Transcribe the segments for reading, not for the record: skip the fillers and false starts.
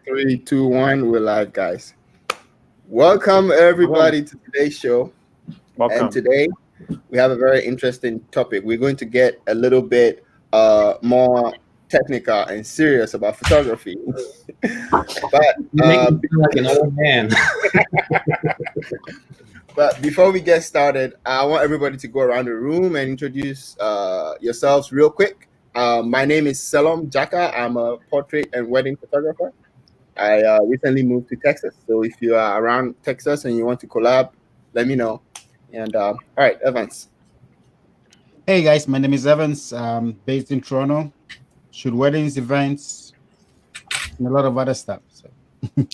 Three, two, one. We're live, guys. Welcome everybody to today's show. And Welcome. today we have a very interesting topic. We're going to get a little bit more technical and serious about photography. but You make me feel like an old man. But before we get started, I want everybody to go around the room and introduce yourselves real quick. My name is Selom Jaka. I'm a portrait and wedding photographer. I recently moved to Texas, so if you are around Texas and you want to collab, let me know. And all right, Evans. Hey guys, my name is Evans. Based in Toronto. Shoot weddings, events, and a lot of other stuff. So.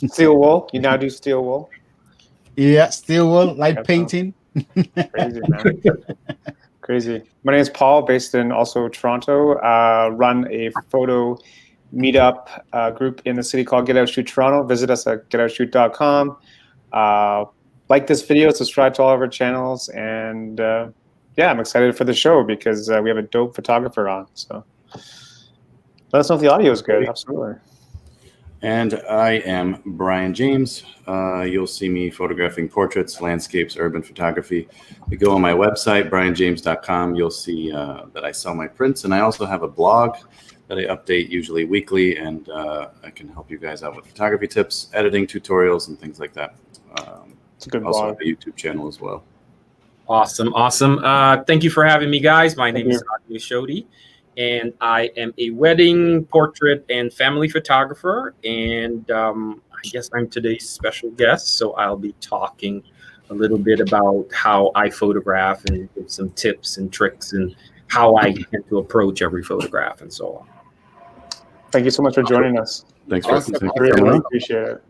Steel wool. You now do steel wool. Yeah, steel wool, light painting. Crazy, man. Crazy. My name is Paul, based in also Toronto. Run a photo meetup group in the city called Get Out Shoot Toronto. Visit us at getoutshoot.com. Like this video, subscribe to all of our channels, and yeah, I'm excited for the show because we have a dope photographer on. So let us know if the audio is good. Absolutely. And I am Brian James. You'll see me photographing portraits, landscapes, urban photography. You go on my website, brianjames.com. You'll see that I sell my prints, and I also have a blog that I update usually weekly, and I can help you guys out with photography tips, editing tutorials, and things like that. It's a good also blog. have a YouTube channel as well. Awesome. Thank you for having me, guys. My name is Ade Oshodi, and I am a wedding, portrait, and family photographer. And I guess I'm today's special guest, so I'll be talking a little bit about how I photograph and give some tips and tricks and how I tend to approach every photograph and so on. Thank you so much for joining us. Thanks for Awesome. Really appreciate it.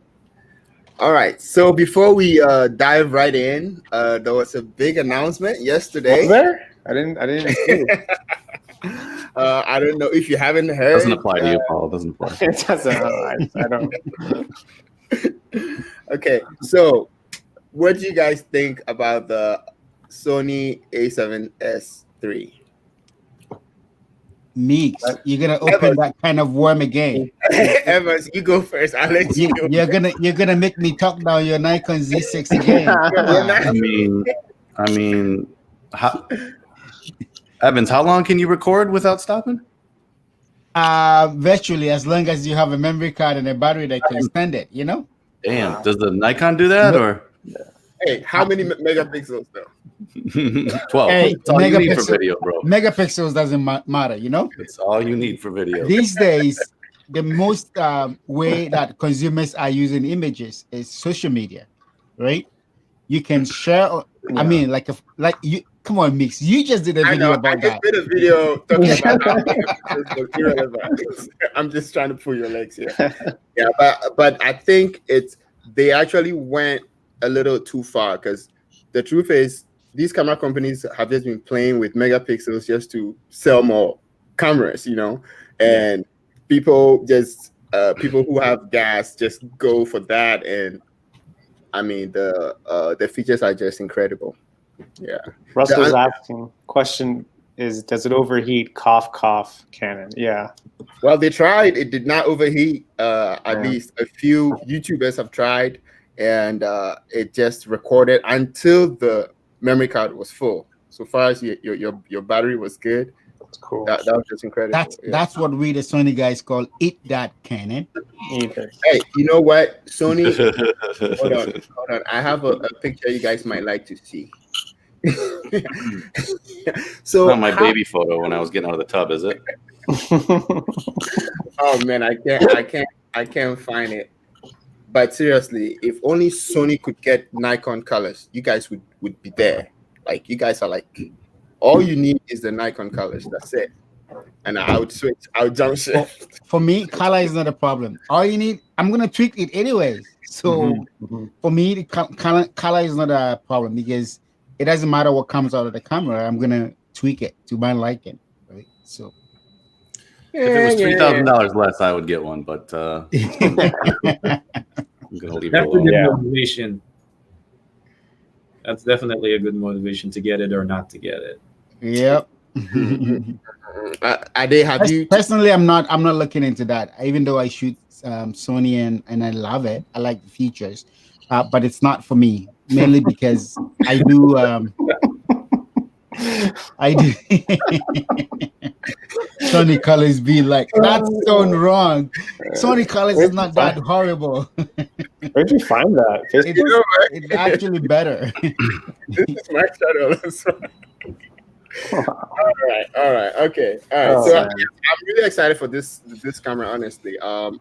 All right, so before we dive right in, there was a big announcement yesterday. Was there? I didn't see it. I don't know if you haven't heard. Doesn't apply to you, Paul. It doesn't apply. It doesn't. I don't. Okay, so what do you guys think about the Sony A7S III? Meeks, you're gonna open that kind of worm again. Evans, you go first. I'll let you go. You're gonna make me talk down your Nikon Z6 again. I mean, Evans, how long can you record without stopping? Virtually, as long as you have a memory card and a battery that can stand it, you know. Damn, does the Nikon do that or? Hey, how many megapixels though? 12. Hey, That's all you need for video, bro. Megapixels doesn't matter, you know. That's all you need for video. These days, the most way that consumers are using images is social media, right? You can share. I mean, like you. Come on, Mix. You just did a video about that. I just did a video talking about how megapixels was irrelevant. I'm just trying to pull your legs here. Yeah, but I think they actually went a little too far, because the truth is these camera companies have just been playing with megapixels just to sell more cameras, you know, and people who have gas just go for that. And I mean, the features are just incredible. Yeah. Russell's asking, question is, does it overheat? Cough, cough, Canon. Yeah. Well, they tried. It did not overheat. At least a few YouTubers have tried, and it just recorded until the memory card was full. So far as your battery was good. That's cool. That was just incredible. That's what we the Sony guys call "Eat That Canon." Hey, you know what, Sony? hold on. I have a picture you guys might like to see. So Not my baby photo when I was getting out of the tub, is it? Oh man, I can't find it. But seriously, if only Sony could get Nikon colors, you guys would be there. Like, you guys are like, all you need is the Nikon colors. That's it. And I would jump ship. For me, color is not a problem. All you need, I'm gonna tweak it anyways. So for me, the color is not a problem, because it doesn't matter what comes out of the camera. I'm gonna tweak it to my liking, right? So If it was $3,000 less, I would get one, but I'm gonna leave it That's a alone. good motivation. That's definitely a good motivation to get it or not to get it. Yep. Ade, have you? Personally, I'm not looking into that. Even though I shoot Sony and I love it, I like the features, but it's not for me. Mainly because I do. Sony Colors be like, that's so wrong. Sony Colors is not that horrible. Where'd you find that? It's actually better. This is my channel. All right, okay, all right. So I'm really excited for this camera. Honestly, I'm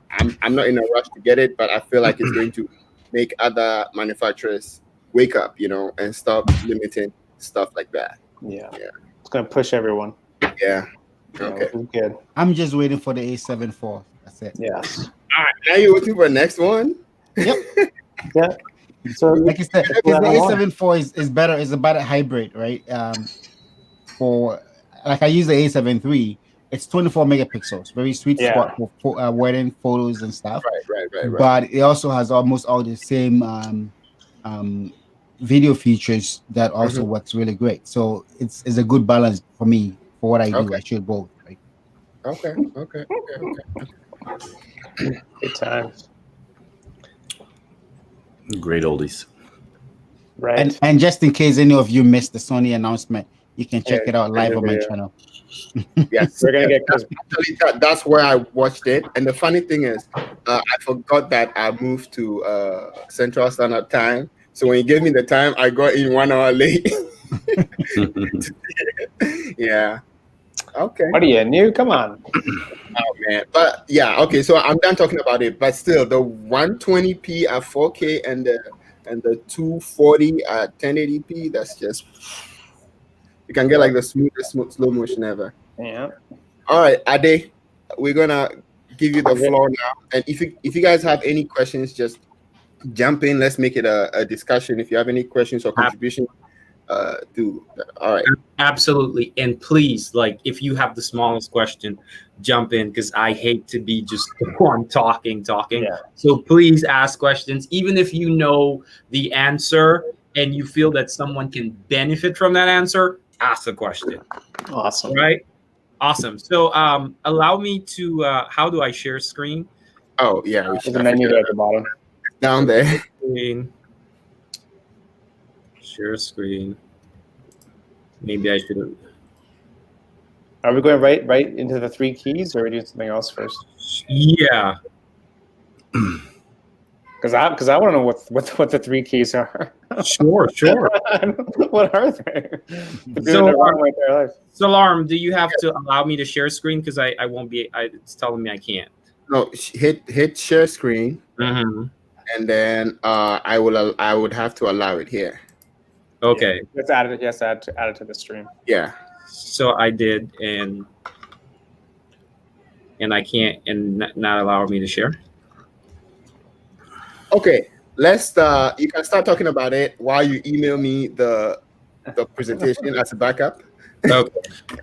not in a rush to get it, but I feel like it's going to make other manufacturers wake up, and stop limiting stuff like that. Yeah. It's gonna push everyone. Yeah. Okay. Good. I'm just waiting for the A7 IV. That's it. Yes. All right. Now you're waiting for the next one. Yep. Yeah. So like you said, because the A7 IV is better. It's about a hybrid, right? For like I use the A7 III. It's 24 megapixels, very sweet spot for wedding photos and stuff. Right. But it also has almost all the same video features that also works really great. So it's a good balance for me for what I do. I shoot both. Right? Okay. Good times. Great oldies. Right. And just in case any of you missed the Sony announcement, you can check it out live on my channel. Yes, we're gonna get that's where I watched it. And the funny thing is, I forgot that I moved to Central Standard Time. So when you gave me the time, I got in 1 hour late. Yeah. Okay. What are you new? Come on. Oh man. But yeah, okay. So I'm done talking about it. But still, the 120p at 4K and the 240 at 1080p. That's just, you can get like the smoothest slow motion ever. Yeah. All right, Ade, we're gonna give you the floor now. And if you guys have any questions, just jump in. Let's make it a discussion. If you have any questions or contributions, do. All right. Absolutely. And please, like, if you have the smallest question, jump in, because I hate to be just the one talking. Yeah. So please ask questions, even if you know the answer and you feel that someone can benefit from that answer. Ask the question. Awesome. Right. Awesome. So allow me to. How do I share screen? Oh yeah, we There's a menu there at the bottom. Down there. Share screen. Maybe I should. Are we going right into the 3 keys, or are we doing something else first? Yeah. Because I want to know what the 3 keys are. Sure. What are they? So, Alarm, do you have to allow me to share screen? Because I won't be. It's telling me I can't. No, hit share screen, and then I would have to allow it here. Okay. Let's add it. Yes, add it to the stream. Yeah. So I did, and I can't, and not allow me to share. Okay, let's. You can start talking about it while you email me the presentation as a backup. Okay.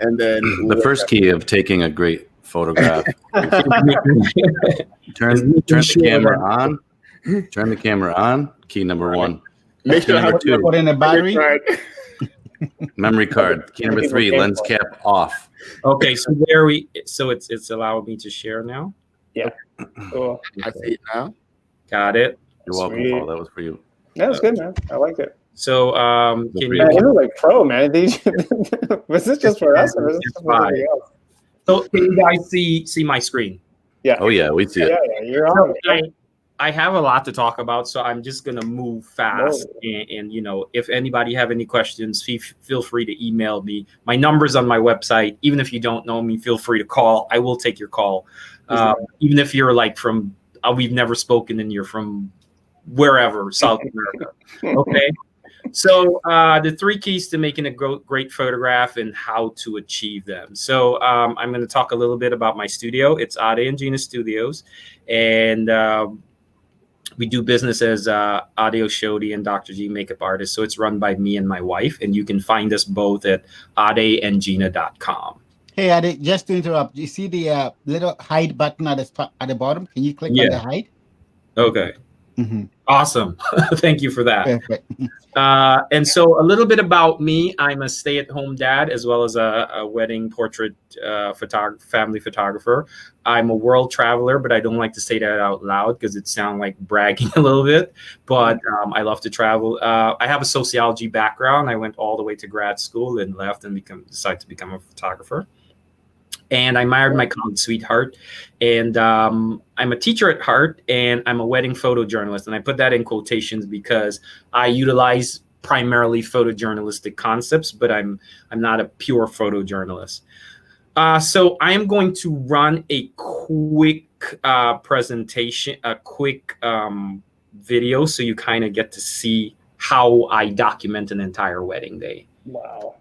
And then the first key of taking a great photograph. turn the camera on. Turn the camera on. Key number 1. Make sure number 2. Put in a battery. Memory card. Key number 3. Lens cap off. Okay, so it's allowing me to share now. Yeah. Cool. I see it now. Got it. You're welcome, Paul. That was for you. That was good, man. I like it. So can Man, you look like pro, man. Was this just for us, or was this for everybody else? So can you guys see my screen? Yeah. Oh yeah, we see it. Yeah, you're on. I have a lot to talk about, so I'm just gonna move fast. And if anybody have any questions, feel free to email me. My number's on my website. Even if you don't know me, feel free to call. I will take your call. Even if you're like from we've never spoken and you're from wherever, South America. Okay. So the 3 keys to making a great photograph and how to achieve them. So I'm going to talk a little bit about my studio. It's Ade and Gina Studios, and we do business as Ade Oshodi and Dr. G Makeup Artist. So it's run by me and my wife, and you can find us both at adeandgina.com. Hey, Ade, just to interrupt, you see the little hide button at the bottom? Can you click on the hide? Okay. Awesome. Thank you for that. Perfect. And so a little bit about me. I'm a stay-at-home dad as well as a wedding portrait family photographer. I'm a world traveler, but I don't like to say that out loud because it sounds like bragging a little bit. But I love to travel. I have a sociology background. I went all the way to grad school and left and decided to become a photographer. And I married my college sweetheart, and I'm a teacher at heart, and I'm a wedding photojournalist. And I put that in quotations because I utilize primarily photojournalistic concepts, but I'm not a pure photojournalist. So I am going to run a quick presentation, a quick video, so you kind of get to see how I document an entire wedding day. Wow.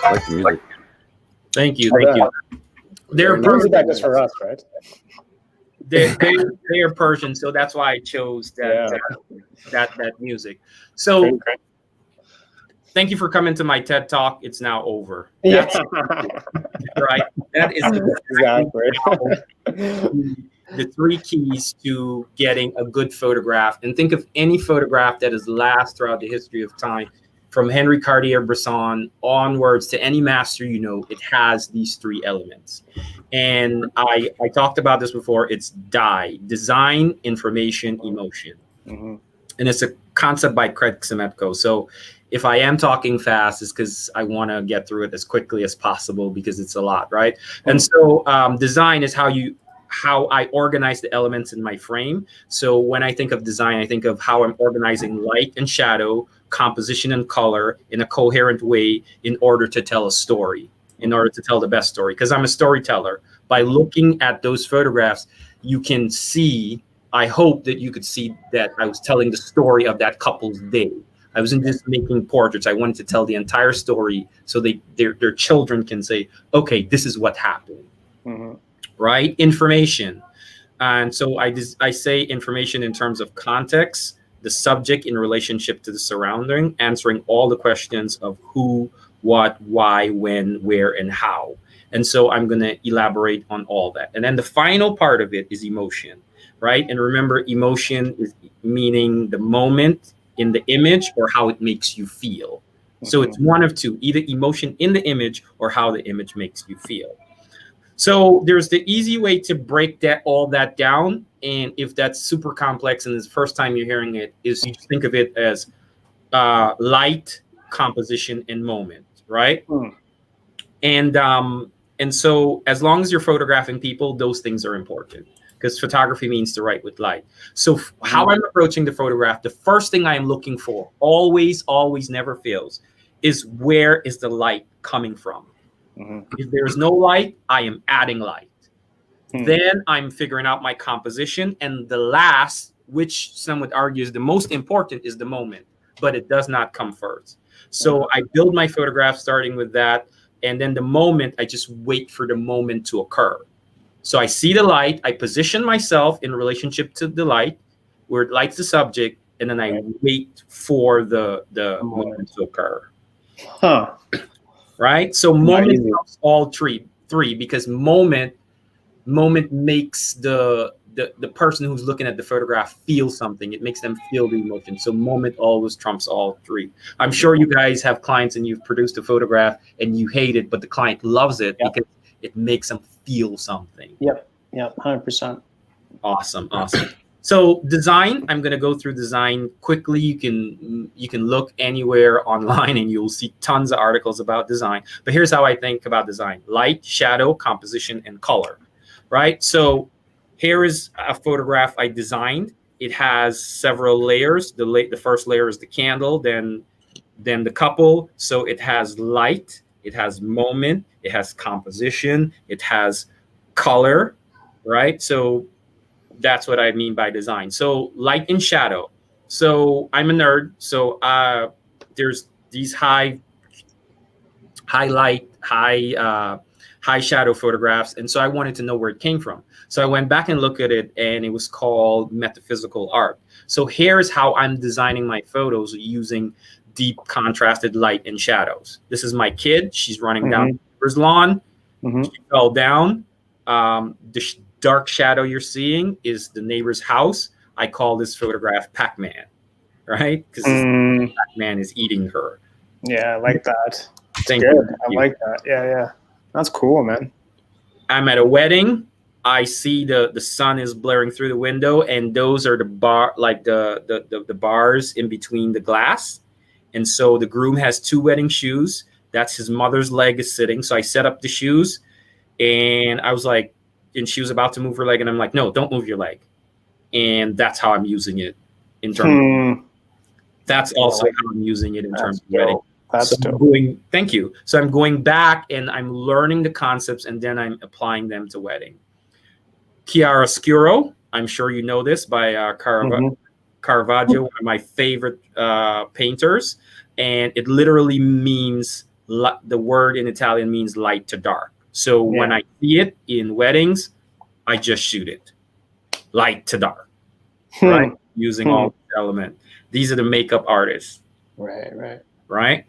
I like the music. Thank you. Thank you. They're Music that just for us, right? they're Persian, so that's why I chose that music. So thank you for coming to my TED Talk. It's now over. That's right. That is exactly the 3 keys to getting a good photograph. And think of any photograph that has lasted throughout the history of time, from Henry Cartier-Bresson onwards to any master you know, it has these 3 elements. And I talked about this before. It's DIE: design, information, emotion. And it's a concept by Craig Semetko. So if I am talking fast, it's because I want to get through it as quickly as possible because it's a lot, right? And so design is how I organize the elements in my frame. So when I think of design, I think of how I'm organizing light and shadow, composition and color in a coherent way in order to tell a story, in order to tell the best story. Because I'm a storyteller. By looking at those photographs, you can see, I hope that you could see that I was telling the story of that couple's day. I wasn't just making portraits. I wanted to tell the entire story so their children can say, okay, this is what happened. Right? Information. And so I say information in terms of context, the subject in relationship to the surrounding, answering all the questions of who, what, why, when, where, and how. And so I'm going to elaborate on all that. And then the final part of it is emotion, right? And remember, emotion is meaning the moment in the image or how it makes you feel. So it's one of 2, either emotion in the image or how the image makes you feel. So there's the easy way to break all that down. And if that's super complex and it's the first time you're hearing it, is you think of it as light, composition, and moment, right? And so as long as you're photographing people, those things are important. because photography means to write with light. So how I'm approaching the photograph, the first thing I am looking for, always, never fails, is where is the light coming from? If there's no light, I am adding light. Then I'm figuring out my composition. And the last, which some would argue is the most important, is the moment, but it does not come first. So I build my photograph starting with that. And then the moment, I just wait for the moment to occur. So I see the light, I position myself in relationship to the light, where it lights the subject, and then I wait for the moment to occur. Right? So moment comes all three, because moment makes the person who's looking at the photograph feel something. It makes them feel the emotion. So moment always trumps all three. I'm sure you guys have clients and you've produced a photograph and you hate it, but the client loves it because it makes them feel something. Yep, 100%. Awesome. So design, I'm going to go through design quickly. You can look anywhere online and you'll see tons of articles about design. But here's how I think about design: light, shadow, composition, and color. Right? So here is a photograph I designed. It has several layers. The first layer is the candle, then the couple. So it has light, it has moment, it has composition, it has color, right? So that's what I mean by design. So light and shadow. So I'm a nerd. So there's these high light, high shadow photographs. And so I wanted to know where it came from. So I went back and looked at it, and it was called metaphysical art. So here's how I'm designing my photos using deep contrasted light and shadows. This is my kid. She's running down the neighbor's lawn. She fell down. The dark shadow you're seeing is the neighbor's house. I call this photograph Pac-Man, right? Because Pac-Man is eating her. Yeah, I like that. Thank you. I like that. Yeah. That's cool, man. I'm at a wedding. I see the sun is blaring through the window, and those are the bars in between the glass. And so the groom has two wedding shoes. That's his mother's leg is sitting. So I set up the shoes, and I was like, and she was about to move her leg, and I'm like, no, don't move your leg. And that's how I'm using it in terms of, that's also how I'm using it in terms of wedding. That's dope. Thank you. So I'm going back and I'm learning the concepts, and then I'm applying them to wedding. Chiaroscuro, I'm sure you know this, by Caravaggio, one of my favorite painters. And it literally means, the word in Italian means light to dark. So when I see it in weddings, I just shoot it. Light to dark, right? Using all the element. These are the makeup artists. Right?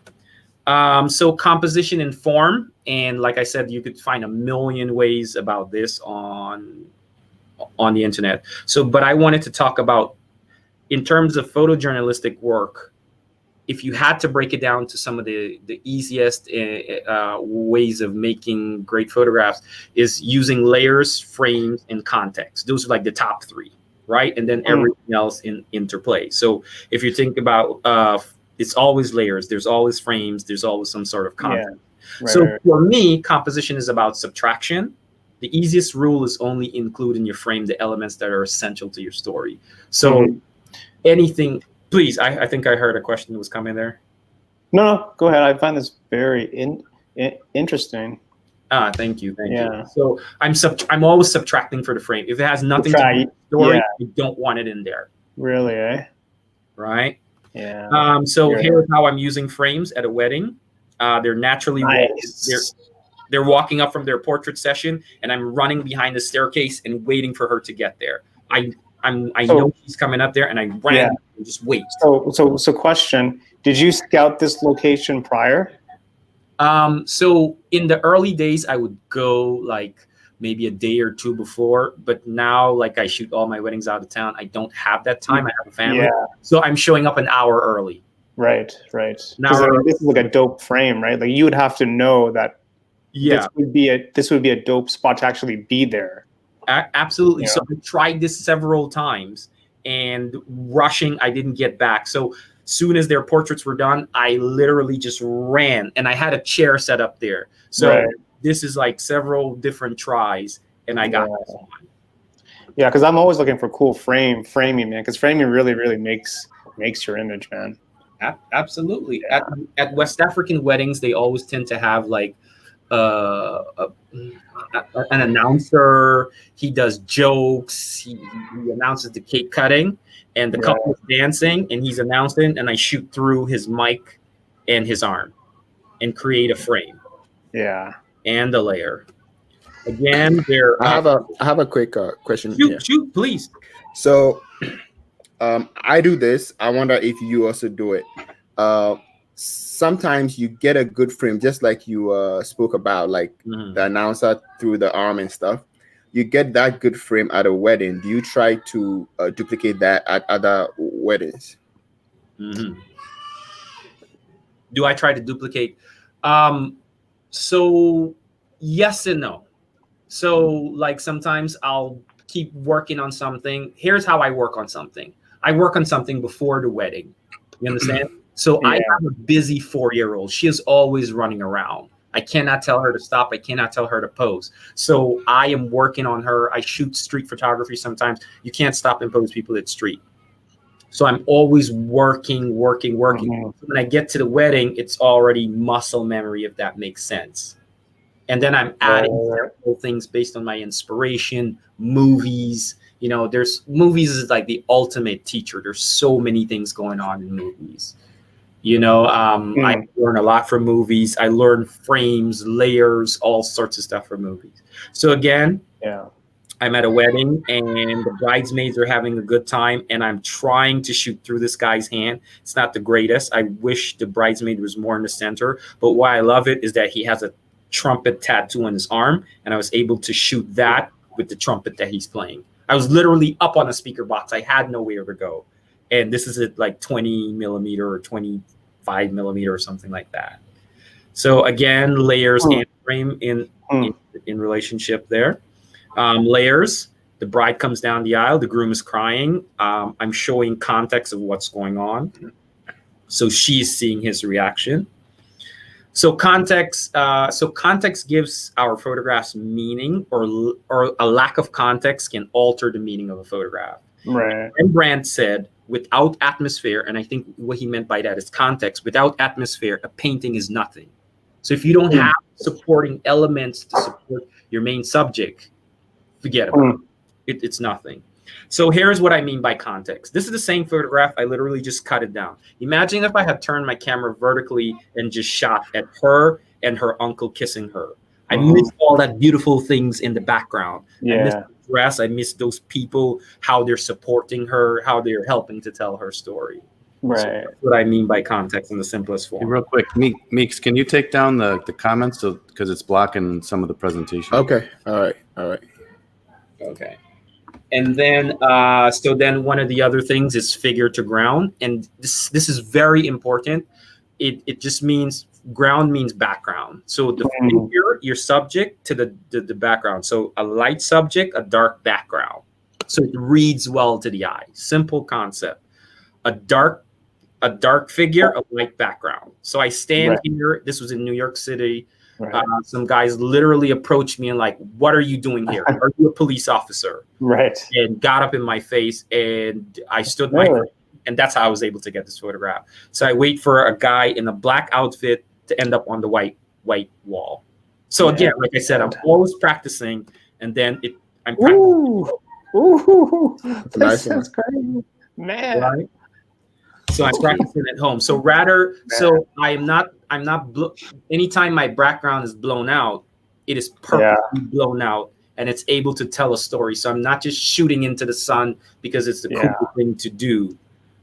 So composition and form. And like I said, you could find a million ways about this on the internet. So, but I wanted to talk about, in terms of photojournalistic work, if you had to break it down to some of the easiest ways of making great photographs, is using layers, frames, and context. Those are like the top three, right? And then everything else in interplay. So if you think about, it's always layers, there's always frames, there's always some sort of context. For me, composition is about subtraction. The easiest rule is only include in your frame the elements that are essential to your story. So anything, please, I think I heard a question that was coming there. No, go ahead. I find this very interesting. Thank you. So I'm always subtracting for the frame. If it has nothing to do with the story, I don't want it in there. Really, eh? Right? Yeah. So here's how I'm using frames at a wedding. They're naturally they're walking up from their portrait session, and I'm running behind the staircase and waiting for her to get there. I know she's coming up there, and I ran and just wait. So question: did you scout this location prior? So in the early days, I would go like maybe a day or two before, but now, like, I shoot all my weddings out of town. I don't have that time. I have a family, so I'm showing up an hour early. Right. Now this is like a dope frame, right? Like you would have to know that. This would be a dope spot to actually be there. Absolutely. So I tried this several times, and rushing, I didn't get back. So soon as their portraits were done, I literally just ran, and I had a chair set up there. So this is like several different tries, and I got this one. Yeah, because I'm always looking for cool framing, man. Because framing really makes your image, man. Absolutely. Yeah. At West African weddings, they always tend to have like an announcer. He does jokes. He announces the cake cutting, and the couple is dancing, and he's announcing, and I shoot through his mic and his arm and create a frame. Yeah. And a layer. Again, there. I have a quick question. Shoot, please. So, I do this. I wonder if you also do it. Sometimes you get a good frame, just like you spoke about, like the announcer through the arm and stuff. You get that good frame at a wedding. Do you try to duplicate that at other weddings? Do I try to duplicate? So yes and no. So like sometimes I'll keep working on something. Here's how I work on something. I work on something before the wedding. You understand? So I have a busy 4-year-old. She is always running around. I cannot tell her to stop. I cannot tell her to pose. So I am working on her. I shoot street photography sometimes. You can't stop and pose people at street. So I'm always working. So when I get to the wedding, it's already muscle memory, if that makes sense. And then I'm adding several things based on my inspiration, movies. You know, movies is like the ultimate teacher. There's so many things going on in movies. You know, I learn a lot from movies. I learn frames, layers, all sorts of stuff from movies. So again, I'm at a wedding and the bridesmaids are having a good time and I'm trying to shoot through this guy's hand. It's not the greatest. I wish the bridesmaid was more in the center. But why I love it is that he has a trumpet tattoo on his arm and I was able to shoot that with the trumpet that he's playing. I was literally up on a speaker box. I had nowhere to go. And this is at like 20 millimeter or 25 millimeter or something like that. So again, layers and frame in relationship there. Layers, the bride comes down the aisle, the groom is crying. I'm showing context of what's going on. So she's seeing his reaction. So context gives our photographs meaning, or a lack of context can alter the meaning of a photograph. Right. Rembrandt said, without atmosphere, and I think what he meant by that is context, without atmosphere, a painting is nothing. So if you don't have supporting elements to support your main subject, forget about it. It's nothing. So here's what I mean by context. This is the same photograph. I literally just cut it down. Imagine if I had turned my camera vertically and just shot at her and her uncle kissing her. I missed all that beautiful things in the background. I missed the dress. I missed those people, how they're supporting her, how they're helping to tell her story. Right. So that's what I mean by context in the simplest form. Hey, real quick, Meeks, can you take down the comments because it's blocking some of the presentation? Okay. All right. Okay. And then, so then one of the other things is figure to ground. And this is very important. It just means ground means background. So the figure, your subject to the background. So a light subject, a dark background. So it reads well to the eye. Simple concept. A dark figure, a light background. So I stand here. This was in New York City. Some guys literally approached me and like, what are you doing here? Are you a police officer? Right. And got up in my face and I stood my ground. And that's how I was able to get this photograph. So I wait for a guy in a black outfit to end up on the white wall. So again, like I said, I'm always practicing and then I'm practicing. Ooh, Nice that's crazy. Man. Right? So I'm practicing at home. So so I'm not anytime my background is blown out, it is perfectly blown out and it's able to tell a story. So I'm not just shooting into the sun because it's the cool thing to do.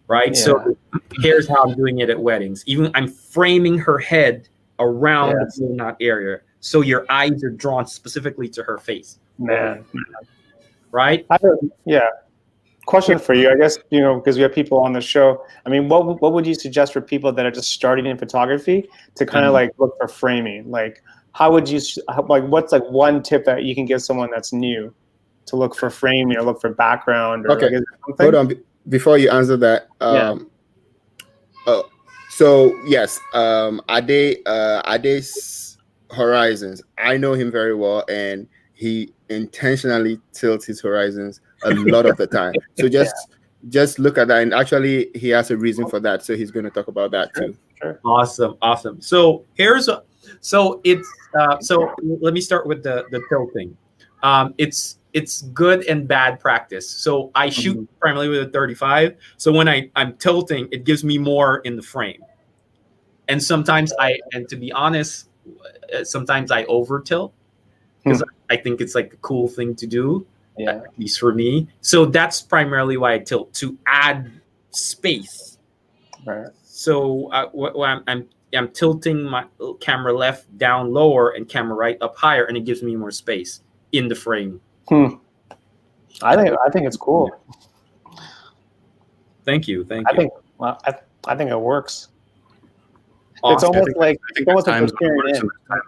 Right. Yeah. So here's how I'm doing it at weddings. Even I'm framing her head around the blown out area. So your eyes are drawn specifically to her face. Man. Right. Question for you, I guess, because we have people on the show. I mean, what would you suggest for people that are just starting in photography to kind of like look for framing? Like, how would you what's like one tip that you can give someone that's new to look for framing or look for background? Or okay, hold on. Before you answer that, so yes, Ade's horizons. I know him very well, and he intentionally tilts his horizons a lot of the time. So just look at that, and actually he has a reason for that, so he's going to talk about that too. Sure. Awesome. So so let me start with the tilting. It's good and bad practice. So I shoot primarily with a 35. So when I'm tilting, it gives me more in the frame. And sometimes to be honest, sometimes I over tilt because I think it's like a cool thing to do, at least for me. So that's primarily why I tilt, to add space. Right. So I'm tilting my camera left down lower and camera right up higher, and it gives me more space in the frame. I think it's cool. Thank you. I think it works. Awesome. It's almost like times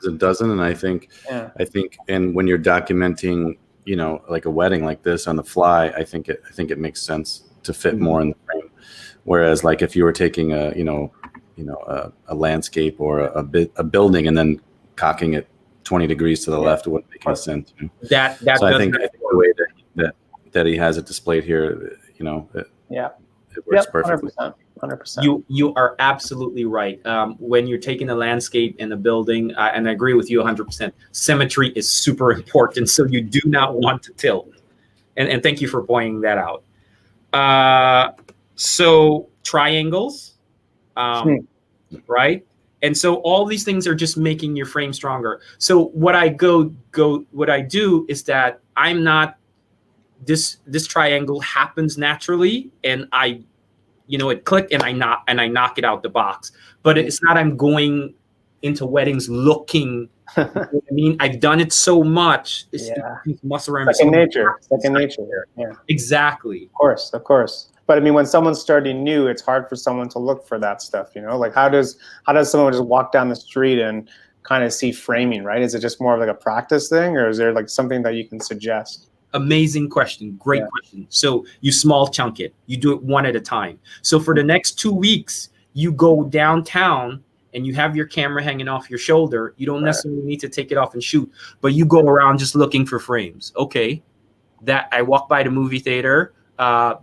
it doesn't, and I think and when you're documenting, like a wedding like this on the fly, I think it makes sense to fit more in the frame. Whereas, like if you were taking a landscape or a building and then cocking it 20 degrees to the left, it wouldn't make any sense. So I think the way that he has it displayed here, it works perfectly. 100%. You are absolutely right. When you're taking a landscape in a building, and I agree with you 100%, symmetry is super important. So you do not want to tilt. And thank you for pointing that out. So triangles, right? And so all these things are just making your frame stronger. So what I do is that I'm not, this triangle happens naturally, and it clicked and I knock it out the box. But it's not I'm going into weddings looking. You know what I mean, I've done it so much. It's muscle around. Second nature. Yeah. Exactly. Of course. But I mean, when someone's starting new, it's hard for someone to look for that stuff. Like how does someone just walk down the street and kind of see framing? Right? Is it just more of like a practice thing, or is there like something that you can suggest? Amazing question. Great question. So you small chunk it. You do it one at a time. So for the next 2 weeks, you go downtown and you have your camera hanging off your shoulder. You don't necessarily need to take it off and shoot, but you go around just looking for frames. Okay. That I walk by the movie theater.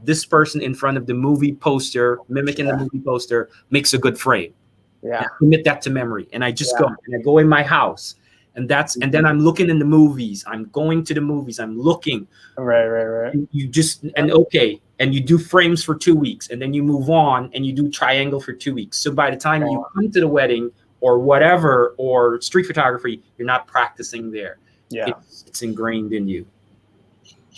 This person in front of the movie poster, mimicking the movie poster, makes a good frame. Yeah. I commit that to memory. And I just go in my house. And then I'm looking in the movies. I'm going to the movies. I'm looking. Right. And you do frames for 2 weeks, and then you move on and you do triangle for 2 weeks. So by the time you come to the wedding or whatever, or street photography, you're not practicing there. Yeah. It's ingrained in you.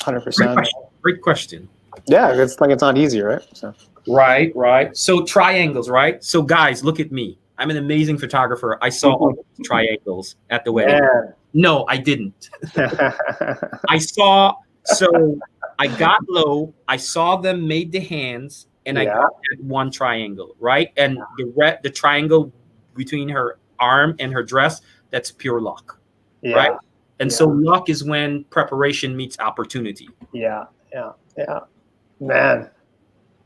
100%. Great question. Yeah, it's not easy, right? So. Right. So triangles, right? So guys, look at me. I'm an amazing photographer. I saw all those triangles at the wedding. Yeah. No, I didn't. I got low. I saw them made the hands, and I got that one triangle, right? And the triangle between her arm and her dress, that's pure luck, right? And so luck is when preparation meets opportunity. Yeah. Man,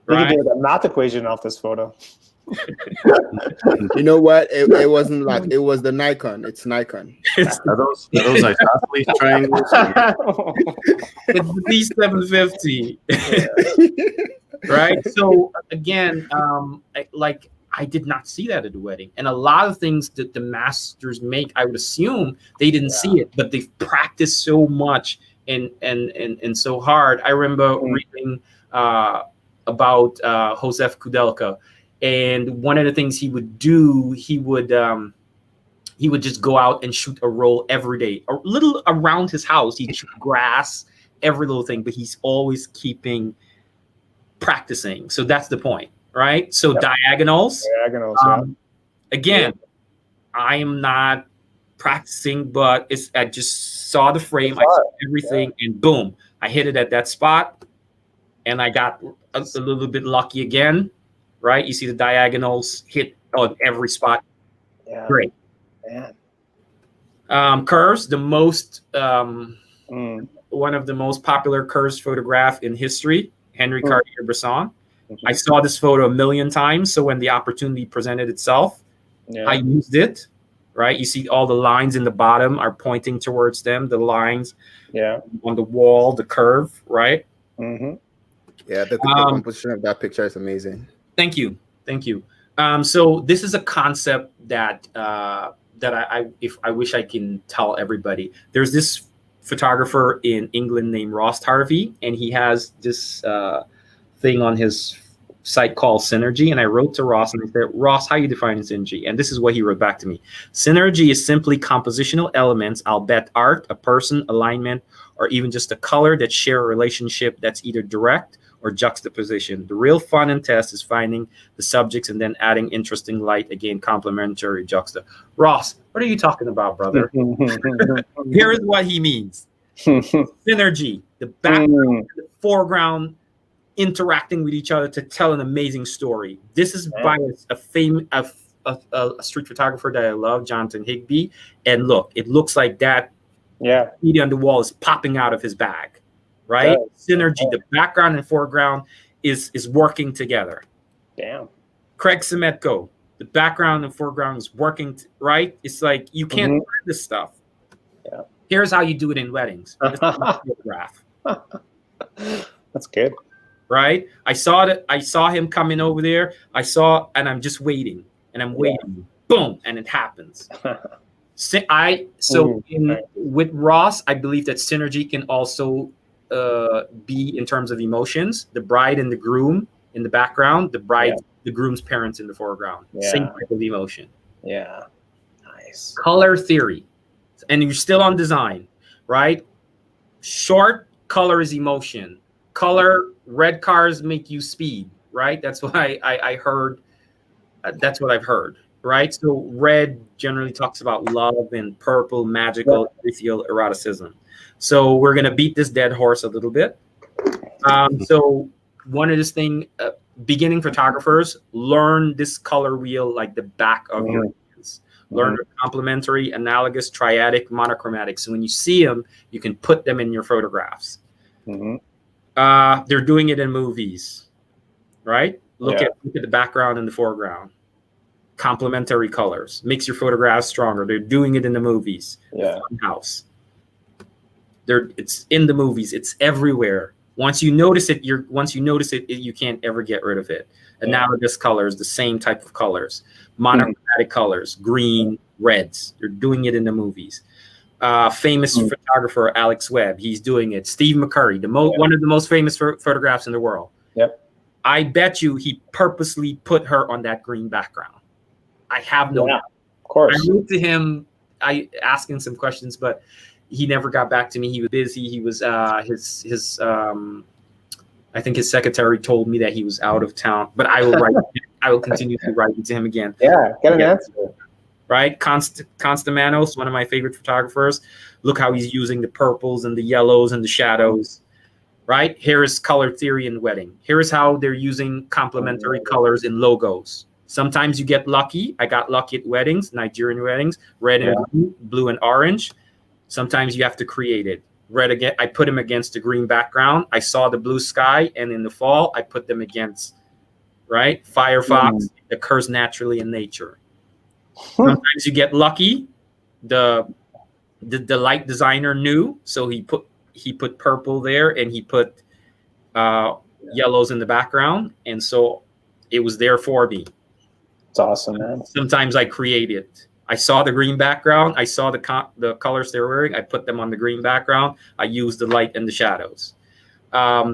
we can do a math equation off this photo. You know what? It wasn't luck. It was the Nikon. It's Nikon. Are those isosceles triangles? It's the D750. Right? So again, I did not see that at the wedding. And a lot of things that the masters make, I would assume they didn't see it, but they've practiced so much and so hard. I remember reading about Josef Kudelka. And one of the things he would do, he would just go out and shoot a roll every day, a little around his house. He'd shoot grass, every little thing, but he's always practicing. So that's the point, right? So diagonals. Again, I am not practicing, but I just saw the frame, I saw everything, and boom, I hit it at that spot, and I got a little bit lucky again. Right, you see the diagonals hit on every spot. Yeah. Great. Man. Curves, the most one of the most popular curves photograph in history, Henry Cartier-Bresson. I saw this photo a million times, so when the opportunity presented itself, I used it. Right, you see all the lines in the bottom are pointing towards them. The lines, on the wall, the curve, right. Yeah, the composition of that picture is amazing. Thank you. So this is a concept that I wish I can tell everybody. There's this photographer in England named Ross Harvey, and he has this thing on his site called Synergy. And I wrote to Ross and I said, Ross, how you define synergy? And this is what he wrote back to me. Synergy is simply compositional elements, I'll bet art, a person, alignment, or even just a color that share a relationship that's either direct or juxtaposition. The real fun and test is finding the subjects and then adding interesting light, again, complementary juxta. Ross, what are you talking about, brother? Here is what he means. Synergy, the background, the foreground, interacting with each other to tell an amazing story. This is by a street photographer that I love, Jonathan Higbee. And look, it looks like that graffiti on the wall is popping out of his bag, right? Synergy, the background and foreground is working together. Damn. Craig Semetko, the background and foreground is working, right? It's like you can't learn this stuff. Yeah. Here's how you do it in weddings. This is a photograph. That's good. Right? I saw him coming over there. And I'm just waiting. And I'm waiting. Boom. And it happens. With Ross, I believe that synergy can also be in terms of emotions. The bride and the groom in the background, the groom's parents in the foreground. Same type of emotion. Yeah. Nice. Color theory. And you're still on design, right? Short color is emotion. Color, red cars make you speed, right? That's what I heard. That's what I've heard, right? So red generally talks about love, and purple, magical, ethereal, eroticism. So we're going to beat this dead horse a little bit. So one of this thing, beginning photographers, learn this color wheel like the back of your hands. Learn complementary, analogous, triadic, monochromatic. So when you see them, you can put them in your photographs. They're doing it in movies, right? Look at the background and the foreground. Complementary colors makes your photographs stronger. They're doing it in the movies. House. It's in the movies. It's everywhere. Once you notice it, you can't ever get rid of it. Analogous colors, the same type of colors. Monochromatic colors, green, reds. They're doing it in the movies. Famous photographer Alex Webb, he's doing it. Steve McCurry, one of the most famous photographs in the world. I bet you he purposely put her on that green background. I have no doubt. Of course. I wrote to him, I asked him some questions, but he never got back to me. He was busy. He was his I think his secretary told me that he was out of town. But I will write. I will continue to write to him again. Yeah, get an answer. Right, Constamanos, one of my favorite photographers. Look how he's using the purples and the yellows and the shadows. Right, here is color theory in wedding. Here is how they're using complementary colors in logos. Sometimes you get lucky. I got lucky at weddings, Nigerian weddings, red and blue and orange. Sometimes you have to create it. Red again. I put them against the green background. I saw the blue sky, and in the fall, I put them against. Right, Firefox occurs naturally in nature. Sometimes you get lucky. The light designer knew, so he put purple there, and he put yellows in the background, and so it was there for me. It's awesome, man. Sometimes I create it. I saw the green background. I saw the colors they're wearing. I put them on the green background. I used the light and the shadows.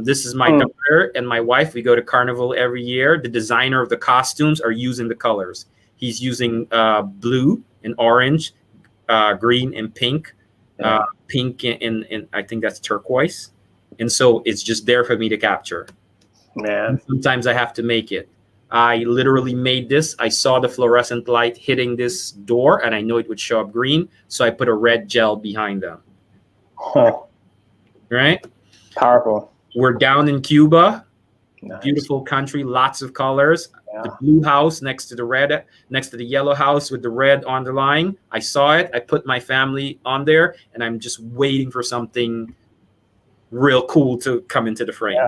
This is my daughter and my wife. We go to Carnival every year. The designer of the costumes are using the colors. He's using blue and orange, green and pink, pink and I think that's turquoise. And so it's just there for me to capture. Man. Sometimes I have to make it. I literally made this. I saw the fluorescent light hitting this door, and I know it would show up green. So I put a red gel behind them. Right? Powerful. We're down in Cuba. Nice. Beautiful country, lots of colors. Yeah. The blue house next to the red, next to the yellow house with the red underlying. I saw it. I put my family on there, and I'm just waiting for something real cool to come into the frame. Yeah.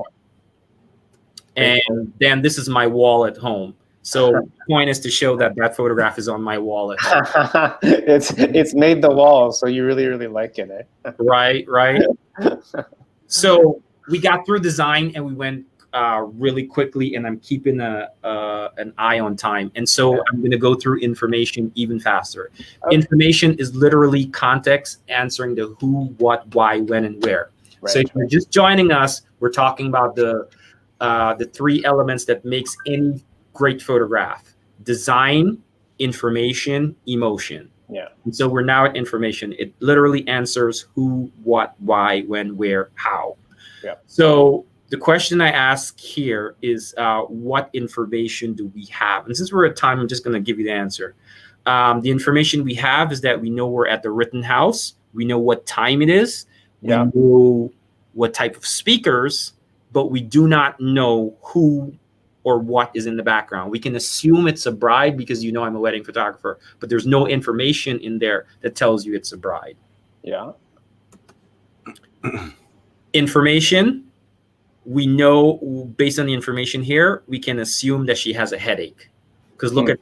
And then this is my wall at home. So the point is to show that photograph is on my wall at home. It's made the wall, so you really, really like it, eh? Right. So we got through design and we went really quickly, and I'm keeping an eye on time. And so I'm going to go through information even faster. Okay. Information is literally context, answering the who, what, why, when, and where. Right. So if you're just joining us, we're talking about the 3 elements that makes any great photograph: design, information, emotion. Yeah. And so we're now at information. It literally answers who, what, why, when, where, how. Yeah. So the question I ask here is, what information do we have? And since we're at time, I'm just going to give you the answer. The information we have is that we know we're at the Rittenhouse. We know what time it is. We know what type of speakers, but we do not know who or what is in the background. We can assume it's a bride because I'm a wedding photographer, but there's no information in there that tells you it's a bride. Yeah. Information, we know based on the information here, we can assume that she has a headache. Because look at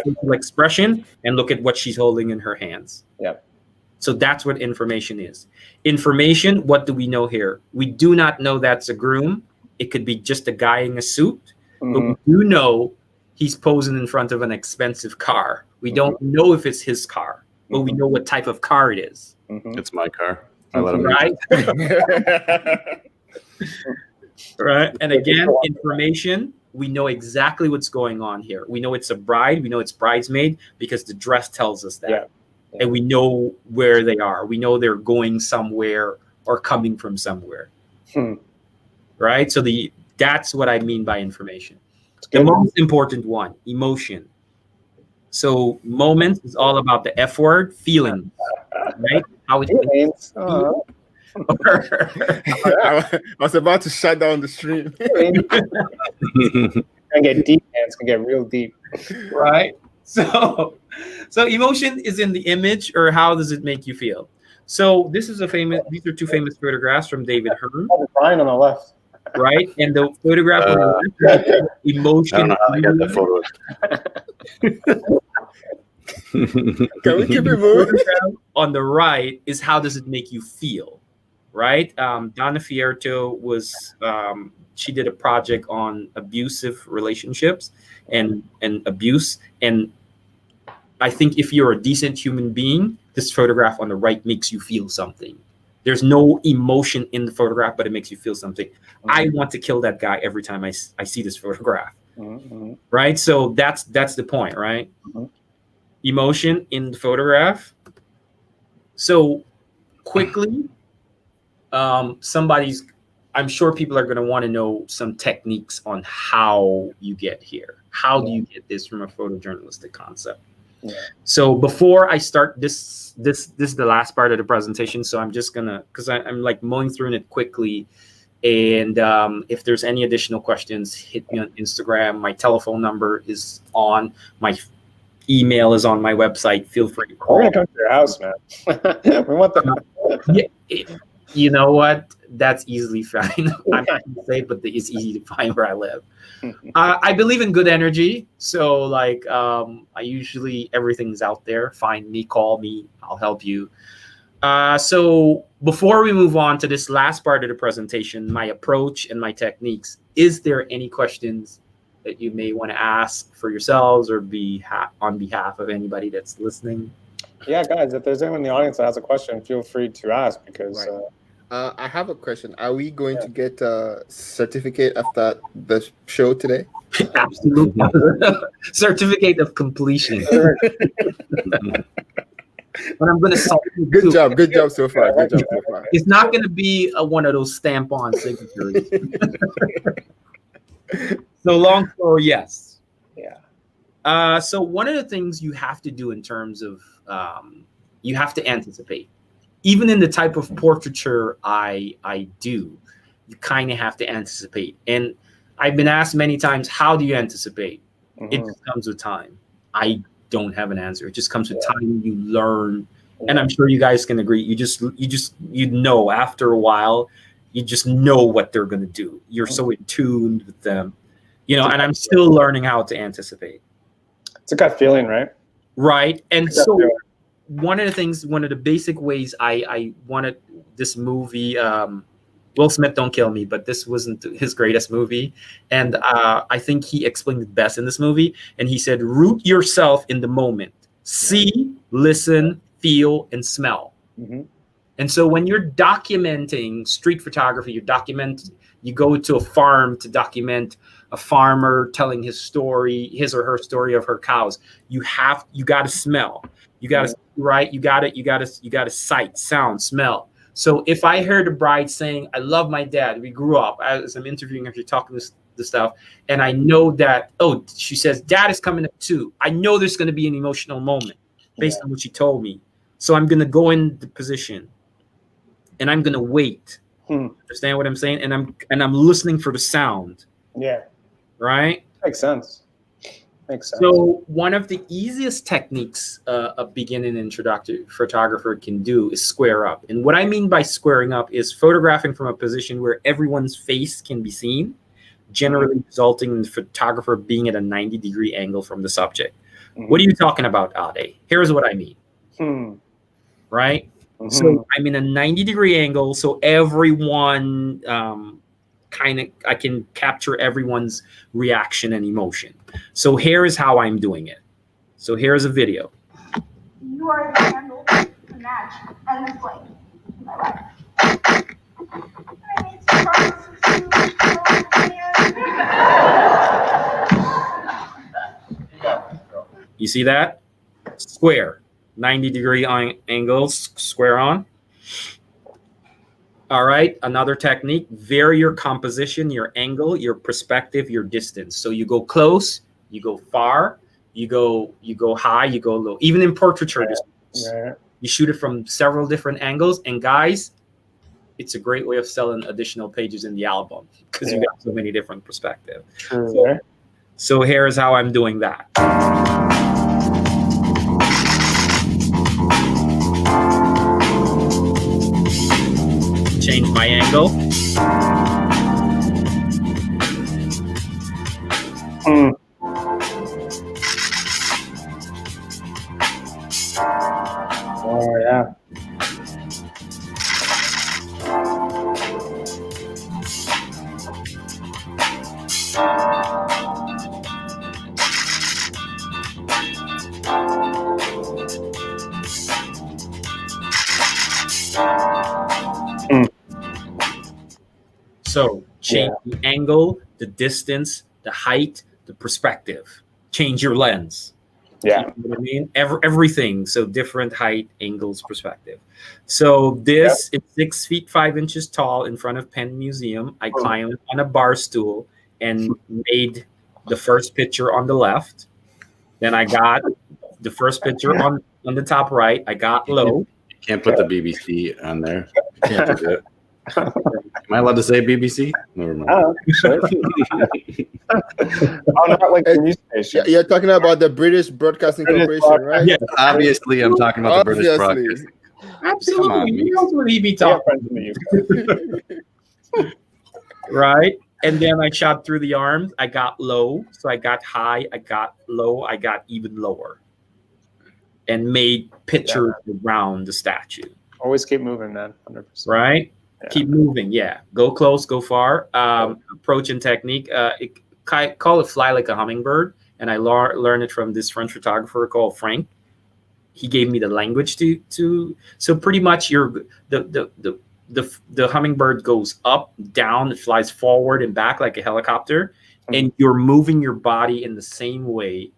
facial expression and look at what she's holding in her hands. Yep. So that's what information is. Information, what do we know here? We do not know that's a groom. It could be just a guy in a suit. But we do know he's posing in front of an expensive car. We don't know if it's his car, but we know what type of car it is. It's my car. I let him right? Right. And again, information, we know exactly what's going on here. We know it's a bride. We know it's bridesmaid because the dress tells us that. Yeah. And we know where they are. We know they're going somewhere or coming from somewhere. Right? So that's what I mean by information. The most important one, emotion. So moments is all about the F word, feelings, right? How it feels. I was about to shut down the stream. Can get deep, man. It's gonna get real deep. Right? So emotion is in the image, or how does it make you feel? So these are 2 famous photographs from David Hearn. Brian on the left. Right? And the photograph on the left, emotion. I don't know how I got that photo. Can we keep it moving? On the right is how does it make you feel? Right? Donna Fierto was she did a project on abusive relationships and abuse. And I think if you're a decent human being, this photograph on the right makes you feel something. There's no emotion in the photograph, but it makes you feel something. I want to kill that guy every time I see this photograph. Right? So that's the point, right? Emotion in the photograph. So quickly, I'm sure people are going to want to know some techniques on how you get here. How do you get this from a photojournalistic concept? Yeah. So before I start this is the last part of the presentation. So I'm just gonna, because I'm like mowing through it quickly. And if there's any additional questions, hit me on Instagram. My telephone number is on. My email is on my website. Feel free to call. We're gonna come to your house, man. We want the. You know what? That's easily found. I'm not gonna say it, but it's easy to find where I live. I believe in good energy, so like I usually everything's out there. Find me, call me, I'll help you. So before we move on to this last part of the presentation, my approach and my techniques, is there any questions that you may want to ask for yourselves or on behalf of anybody that's listening? Yeah, guys, if there's anyone in the audience that has a question, feel free to ask because. Right. I have a question. Are we going to get a certificate after the show today? Absolutely. Certificate of completion. But I'm going to Good job so far. It's not going to be one of those stamp-on signatures. So long story, yes. Yeah. So one of the things you have to do in terms of you have to anticipate. Even in the type of portraiture I do, you kind of have to anticipate. And I've been asked many times, how do you anticipate? It just comes with time. I don't have an answer. It just comes with time. You learn. And I'm sure you guys can agree. You know, after a while, you just know what they're going to do. You're so in tune with them, and I'm still learning how to anticipate. It's a gut feeling, right? Right. And so one of the basic ways I wanted this movie Will Smith, don't kill me, but this wasn't his greatest movie. And I think he explained it best in this movie. And he said, root yourself in the moment. See, listen, feel, and smell. Mm-hmm. And so when you're documenting street photography, you go to a farm to document a farmer telling his or her story of her cows. You got to smell. You got to, right? You got to sight, sound, smell. So if I heard a bride saying, I love my dad, we grew up, as I'm interviewing, if you're talking the stuff, and I know that, she says, dad is coming up too. I know there's going to be an emotional moment based on what she told me. So I'm going to go in the position and I'm going to wait. Understand what I'm saying? And I'm listening for the sound. Yeah. Right? Makes sense. Makes sense. So one of the easiest techniques a beginning introductory photographer can do is square up. And what I mean by squaring up is photographing from a position where everyone's face can be seen, generally resulting in the photographer being at a 90-degree angle from the subject. What are you talking about, Ade? Here's what I mean. Right? So I'm in a 90-degree angle, so everyone I can capture everyone's reaction and emotion. So here is how I'm doing it. So here's a video. You are the handle to match and the flame. Am I right? I need to You see that? Square. 90-degree angles, square on. All right, another technique, vary your composition, your angle, your perspective, your distance. So you go close, you go far, you go high, you go low. Even in portraiture, you shoot it from several different angles. And guys, it's a great way of selling additional pages in the album because you got so many different perspectives. So here is how I'm doing that. Change my angle. Oh, yeah. So change the angle, the distance, the height, the perspective. Change your lens. Yeah. You know what I mean? Everything. So different height, angles, perspective. So this is 6 feet 5 inches tall in front of Penn Museum. I climbed on a bar stool and made the first picture on the left. Then I got the first picture on the top right. I got low. You can't put the BBC on there. Can't do it. Am I allowed to say BBC? Never mind. Not like the news station. You're talking about the British Broadcasting Corporation, right? Yeah. Obviously, I'm talking about the British Broadcasting. Absolutely. Come on, Who else would he be talking? Right? And then I shot through the arms. I got low. So I got high. I got low. I got even lower. And made pictures around the statue. Always keep moving, man. 100%. Right? Yeah. Keep moving. Yeah. Go close, go far. Approach and technique. Call it fly like a hummingbird. And I learned it from this French photographer called Frank. He gave me the language to so pretty much the hummingbird goes up, down, it flies forward and back like a helicopter, and you're moving your body in the same way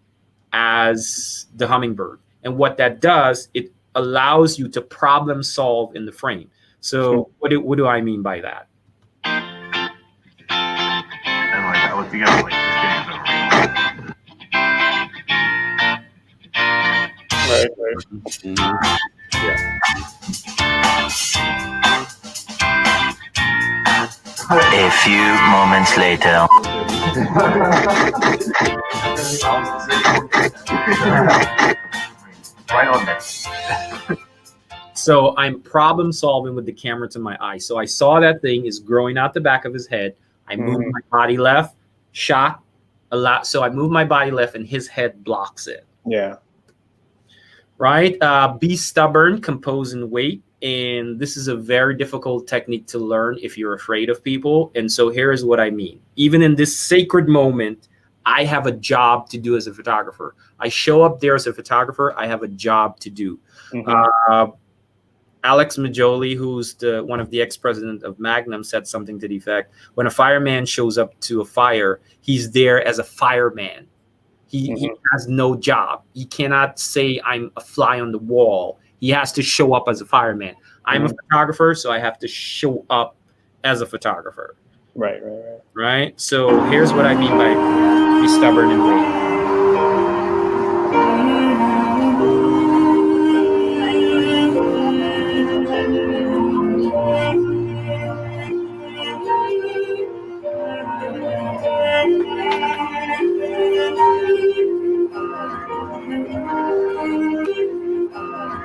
as the hummingbird. And what that does, it allows you to problem solve in the frame. So what do I mean by that? And like I look together like this game's over. Right. A few moments later. Right on there. So I'm problem solving with the camera to my eye. So I saw that thing is growing out the back of his head. I moved my body left, shot a lot. So I moved my body left and his head blocks it. Yeah. Right? Be stubborn, compose and wait. And this is a very difficult technique to learn if you're afraid of people. And so here's what I mean. Even in this sacred moment, I have a job to do as a photographer. I show up there as a photographer. I have a job to do. Alex Majoli, who's one of the ex-president of Magnum, said something to the effect, when a fireman shows up to a fire, he's there as a fireman. He has no job. He cannot say, I'm a fly on the wall. He has to show up as a fireman. I'm a photographer, so I have to show up as a photographer. Right? So here's what I mean by be stubborn and wait.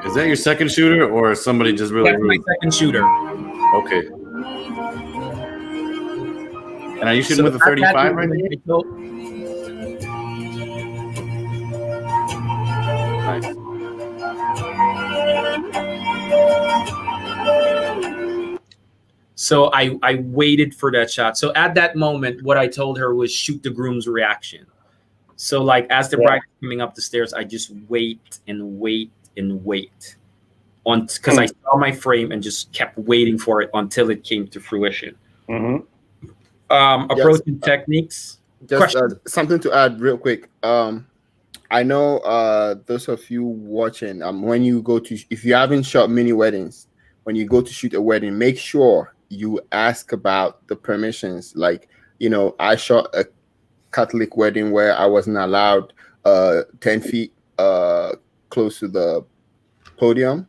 Is that your second shooter, or somebody just really? That's my second shooter. Okay. And are you shooting with a 35 right now? Nice. So I waited for that shot. So at that moment, what I told her was shoot the groom's reaction. So like as the bride is coming up the stairs, I just wait and wait and wait on because I saw my frame and just kept waiting for it until it came to fruition. Approaching techniques. Just something to add real quick. I know those of you watching, when you go to, if you haven't shot mini weddings, when you go to shoot a wedding, make sure you ask about the permissions. Like, you know, I shot a Catholic wedding where I wasn't allowed 10 feet close to the podium,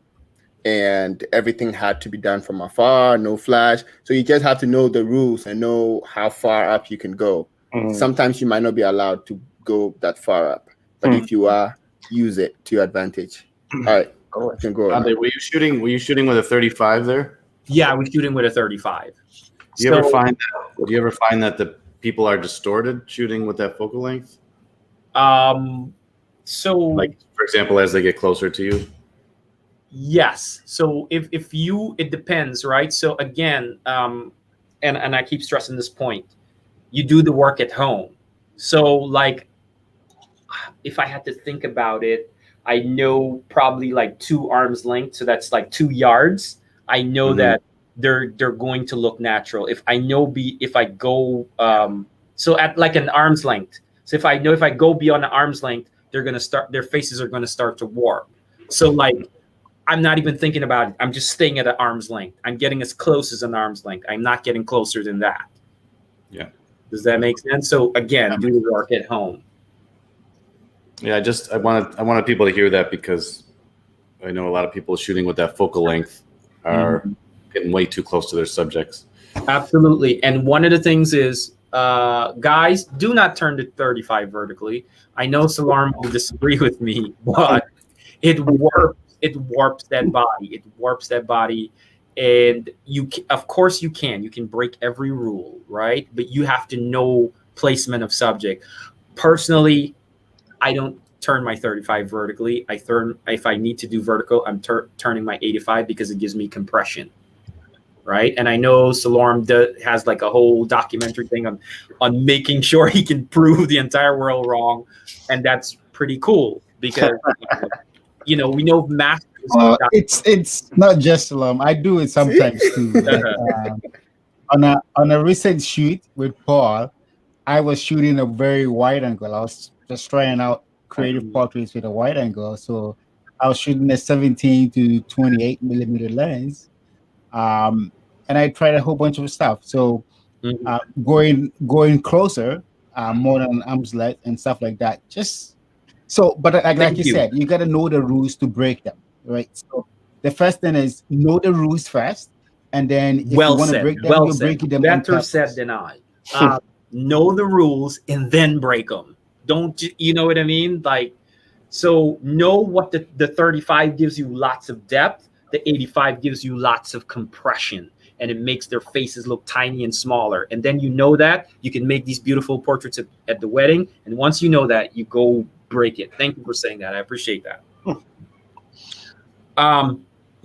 and everything had to be done from afar, no flash. So you just have to know the rules and know how far up you can go. Sometimes you might not be allowed to go that far up, but if you are, use it to your advantage. All right, you can go. Ade, were you shooting with a 35 there? Yeah, I was shooting with a 35. Do you ever find that the people are distorted shooting with that focal length? So like, for example, as they get closer to you? Yes. So if you, it depends, right? So again, and I keep stressing this point, you do the work at home. So like, if I had to think about it, I know probably like 2 arms length. So that's like 2 yards. I know that they're going to look natural. If I go, so at like an arm's length. So if I go beyond an arm's length, their faces are going to start to warp. So like, I'm not even thinking about it. I'm just staying at an arm's length. I'm getting as close as an arm's length. I'm not getting closer than that. Yeah. Does that make sense? So again, do the work at home. Yeah, I wanted people to hear that, because I know a lot of people shooting with that focal length are getting way too close to their subjects. Absolutely. And one of the things is, guys, do not turn to 35 vertically. I know Salarm will disagree with me, but it warps that body. It warps that body. And of course you can break every rule, right? But you have to know placement of subject. Personally, I don't turn my 35 vertically. If I need to do vertical, I'm turning my 85 because it gives me compression, right? And I know Salarm has like a whole documentary thing on making sure he can prove the entire world wrong, and that's pretty cool because we know math. It's not just Salarm. I do it sometimes too. On a recent shoot with Paul, I was shooting a very wide angle. I was just trying out creative portraits with a wide angle. So I was shooting a 17 to 28 millimeter lens. And I tried a whole bunch of stuff. So going closer, more than arm's length and stuff like that. But like you said, you got to know the rules to break them, right? So the first thing is know the rules first, and then if you want to break them, you're breaking them. Better said than I. Know the rules and then break them. Don't you know what I mean? Like, so know what the 35 gives you lots of depth. The 85 gives you lots of compression, and it makes their faces look tiny and smaller. And then you know that you can make these beautiful portraits at the wedding. And once you know that, you go break it. Thank you for saying that. I appreciate that.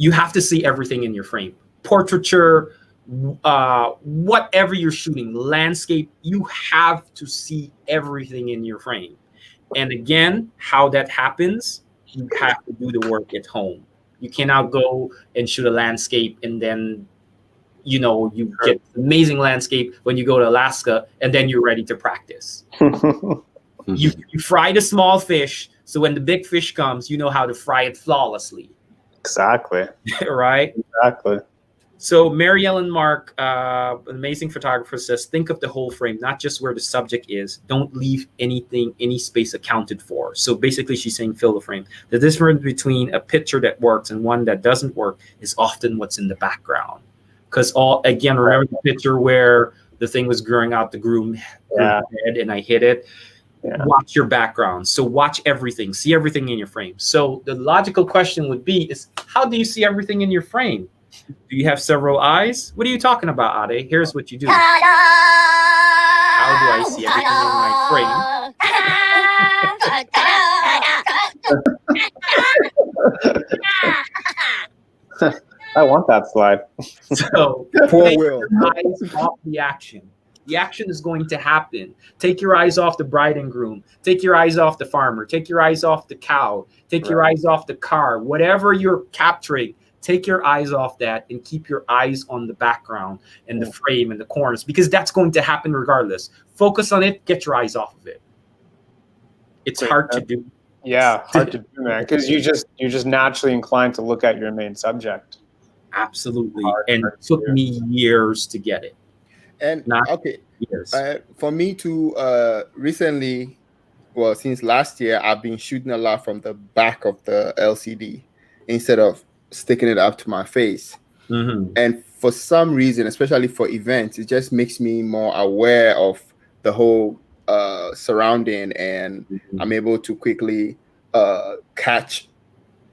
you have to see everything in your frame. Portraiture, whatever you're shooting, landscape, you have to see everything in your frame. And again, how that happens, you have to do the work at home. You cannot go and shoot a landscape and then, you get amazing landscape when you go to Alaska and then you're ready to practice. You fry the small fish, so when the big fish comes, you know how to fry it flawlessly. Exactly. Right? Exactly. So Mary Ellen Mark, an amazing photographer, says, think of the whole frame, not just where the subject is. Don't leave any space accounted for. So basically she's saying fill the frame. The difference between a picture that works and one that doesn't work is often what's in the background. Because remember the picture where the thing was growing out the groom head and I hit it? Yeah. Watch your background. So watch everything. See everything in your frame. So the logical question would be is, how do you see everything in your frame? Do you have several eyes? What are you talking about, Ade? Here's what you do. How do I see everything in my frame? I want that slide. So take your eyes off the action. The action is going to happen. Take your eyes off the bride and groom. Take your eyes off the farmer. Take your eyes off the cow. Take your eyes off the car. Whatever you're capturing, take your eyes off that and keep your eyes on the background and the frame and the corners, because that's going to happen regardless. Focus on it. Get your eyes off of it. It's hard to do. Yeah, hard to do, man, because you're just naturally inclined to look at your main subject. Absolutely. And it took me years to get it. And years. For me too, recently, well, since last year, I've been shooting a lot from the back of the LCD instead of sticking it up to my face. And for some reason, especially for events, it just makes me more aware of the whole surrounding, and I'm able to quickly catch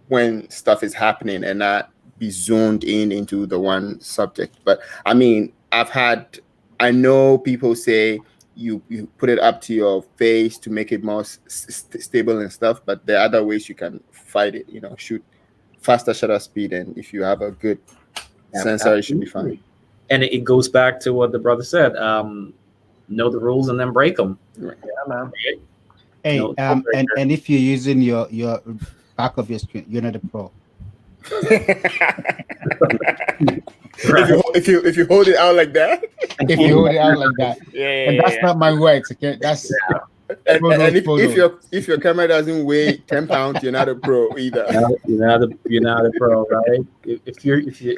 when stuff is happening and not be zoned into the one subject. But I mean, I know people say you put it up to your face to make it more stable and stuff, but there are other ways you can fight it, shoot faster shutter speed, and if you have a good sensor, it should be fine. And it goes back to what the brother said, know the rules and then break them. Right. Yeah, man. Hey, and if you're using your back of your screen, you're not a pro. If you hold it out like that, and that's not my words, okay? That's and if your camera doesn't weigh 10 pounds, you're not a pro either. You're not a pro, right? If you're shooting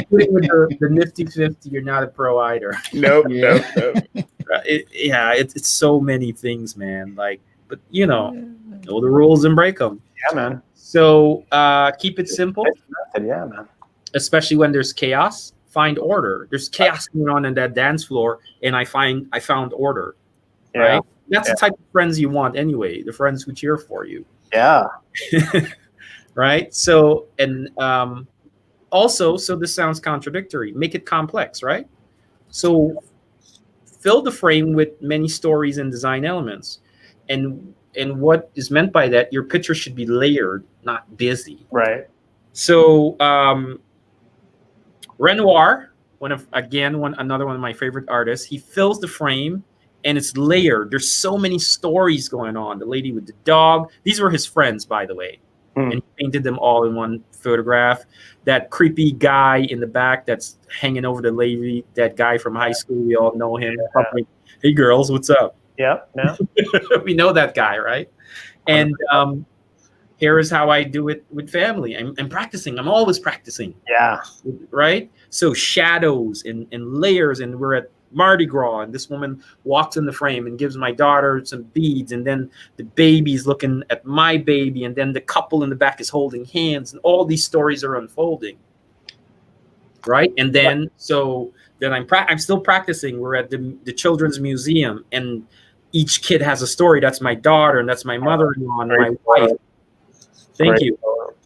with the nifty 50, you're not a pro either. Nope. It's so many things, man. But know the rules and break them. Yeah, man. So keep it simple. Yeah, man. Especially when there's chaos, find order. There's chaos going on in that dance floor, and I found order. Yeah. Right? That's the type of friends you want anyway, the friends who cheer for you. Yeah. Right? So, and also, so this sounds contradictory, make it complex, right? So fill the frame with many stories and design elements. And what is meant by that, your picture should be layered, not busy. Right. So Renoir, another one of my favorite artists, he fills the frame and it's layered. There's so many stories going on. The lady with the dog, these were his friends, by the way. And he painted them all in one photograph. That creepy guy in the back that's hanging over the lady, that guy from high school, we all know him. Probably, hey girls, what's up? Yeah. We know that guy, right? And here is how I do it with family. I'm practicing. I'm always practicing. Yeah. Right? So shadows and layers, and we're at Mardi Gras, and this woman walks in the frame and gives my daughter some beads, and then the baby's looking at my baby, and then the couple in the back is holding hands, and all these stories are unfolding. Right? And then I'm still practicing. We're at the Children's Museum, and each kid has a story. That's my daughter, and that's my mother-in-law, and my wife. Thank you.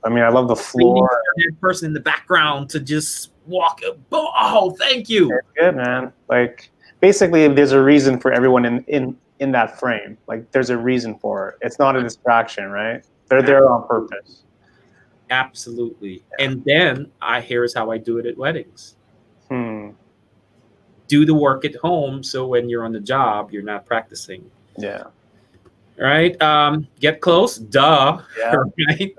I mean, I love the floor. That person in the background to just walk. Oh, thank you. It's good, man. Like, basically, there's a reason for everyone in that frame. Like, there's a reason for it. It's not a distraction, right? They're there on purpose. Absolutely. And then here's how I do it at weddings. Hmm. Do the work at home, so when you're on the job, you're not practicing. Yeah. Right? Get close. Duh. Yeah. Right?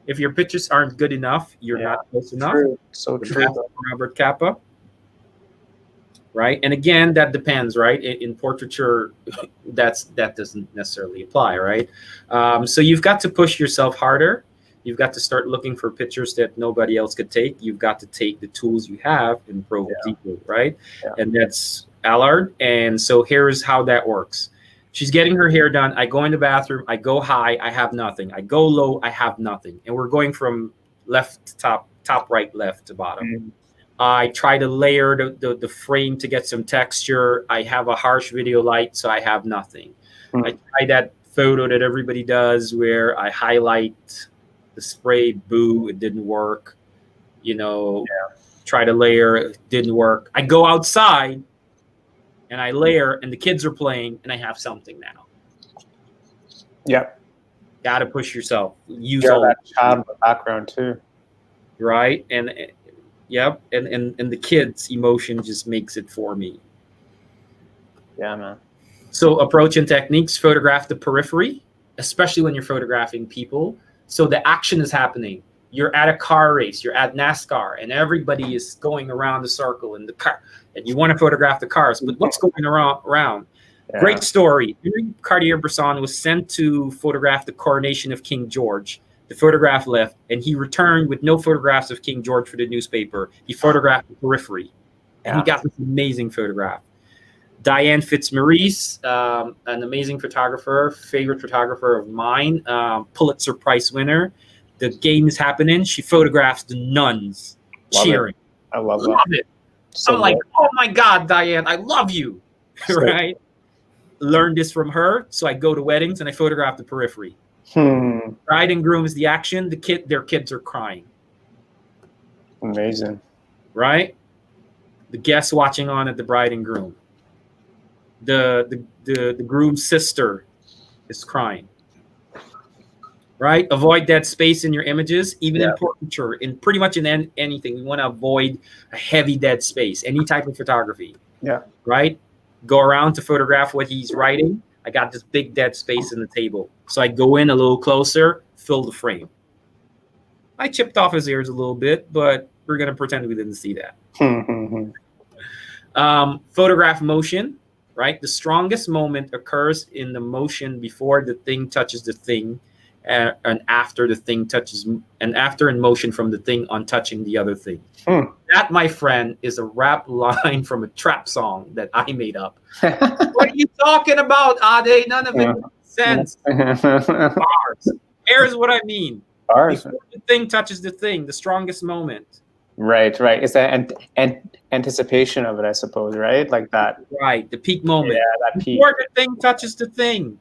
If your pictures aren't good enough, you're not close enough. True. So true. Robert Capa. Right? And again, that depends, right? In portraiture, that doesn't necessarily apply, right? So you've got to push yourself harder. You've got to start looking for pictures that nobody else could take. You've got to take the tools you have and probe deeper, right? Yeah. And that's Allard. And so here's how that works. She's getting her hair done. I go in the bathroom. I go high. I have nothing. I go low. I have nothing. And we're going from left to top, right, left to bottom. Mm-hmm. I try to layer the frame to get some texture. I have a harsh video light, so I have nothing. Mm-hmm. I try that photo that everybody does where I highlight the spray. Boo, it didn't work. Try to layer, it didn't work. I go outside and I layer, and the kids are playing, and I have something now. Yep. Got to push yourself. Use all all that child in the background too. Right? And yep. And the kids' emotion just makes it for me. Yeah, man. So approach and techniques: photograph the periphery, especially when you're photographing people. So the action is happening. You're at a car race, you're at NASCAR, and everybody is going around the circle in the car, and you want to photograph the cars, but what's going around? Yeah. Great story. Henry Cartier-Bresson was sent to photograph the coronation of King George. The photograph left, and he returned with no photographs of King George for the newspaper. He photographed the periphery, and he got this amazing photograph. Diane Fitzmaurice, an amazing photographer, favorite photographer of mine, Pulitzer Prize winner. The game is happening. She photographs the nuns cheering. I love it. So I'm like, oh my God, Diane, I love you. Right? Learned this from her. So I go to weddings and I photograph the periphery. Bride and groom is the action. Their kids are crying. Amazing. Right? The guests watching on at the bride and groom. The groom's sister is crying. Right? Avoid dead space in your images, even in portraiture, in pretty much in anything. You want to avoid a heavy dead space, any type of photography. Yeah. Right? Go around to photograph what he's writing. I got this big dead space in the table. So I go in a little closer, fill the frame. I chipped off his ears a little bit, but we're going to pretend we didn't see that. Photograph motion, right? The strongest moment occurs in the motion before the thing touches the thing, and after the thing touches, and after in motion from the thing on touching the other thing. That, my friend, is a rap line from a trap song that I made up. What are you talking about, Ade? None of it makes sense. Bars. Here's what I mean. Bars. Before the thing touches the thing, the strongest moment. Right. It's that anticipation of it, I suppose, right? Like that. Right, the peak moment. Yeah, that peak. Before the thing touches the thing.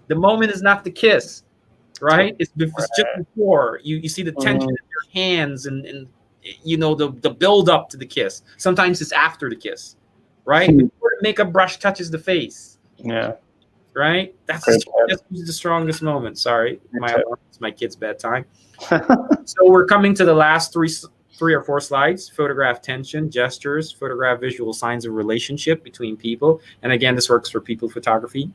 The moment is not the kiss, right? It's just before. You see the tension in your hands and the build up to the kiss. Sometimes it's after the kiss, right? Before the makeup brush touches the face. Yeah. Right? That's the strongest moment. Sorry. It's my kid's bedtime. So we're coming to the last three or four slides. Photograph tension, gestures, photograph visual signs of relationship between people. And again, this works for people photography.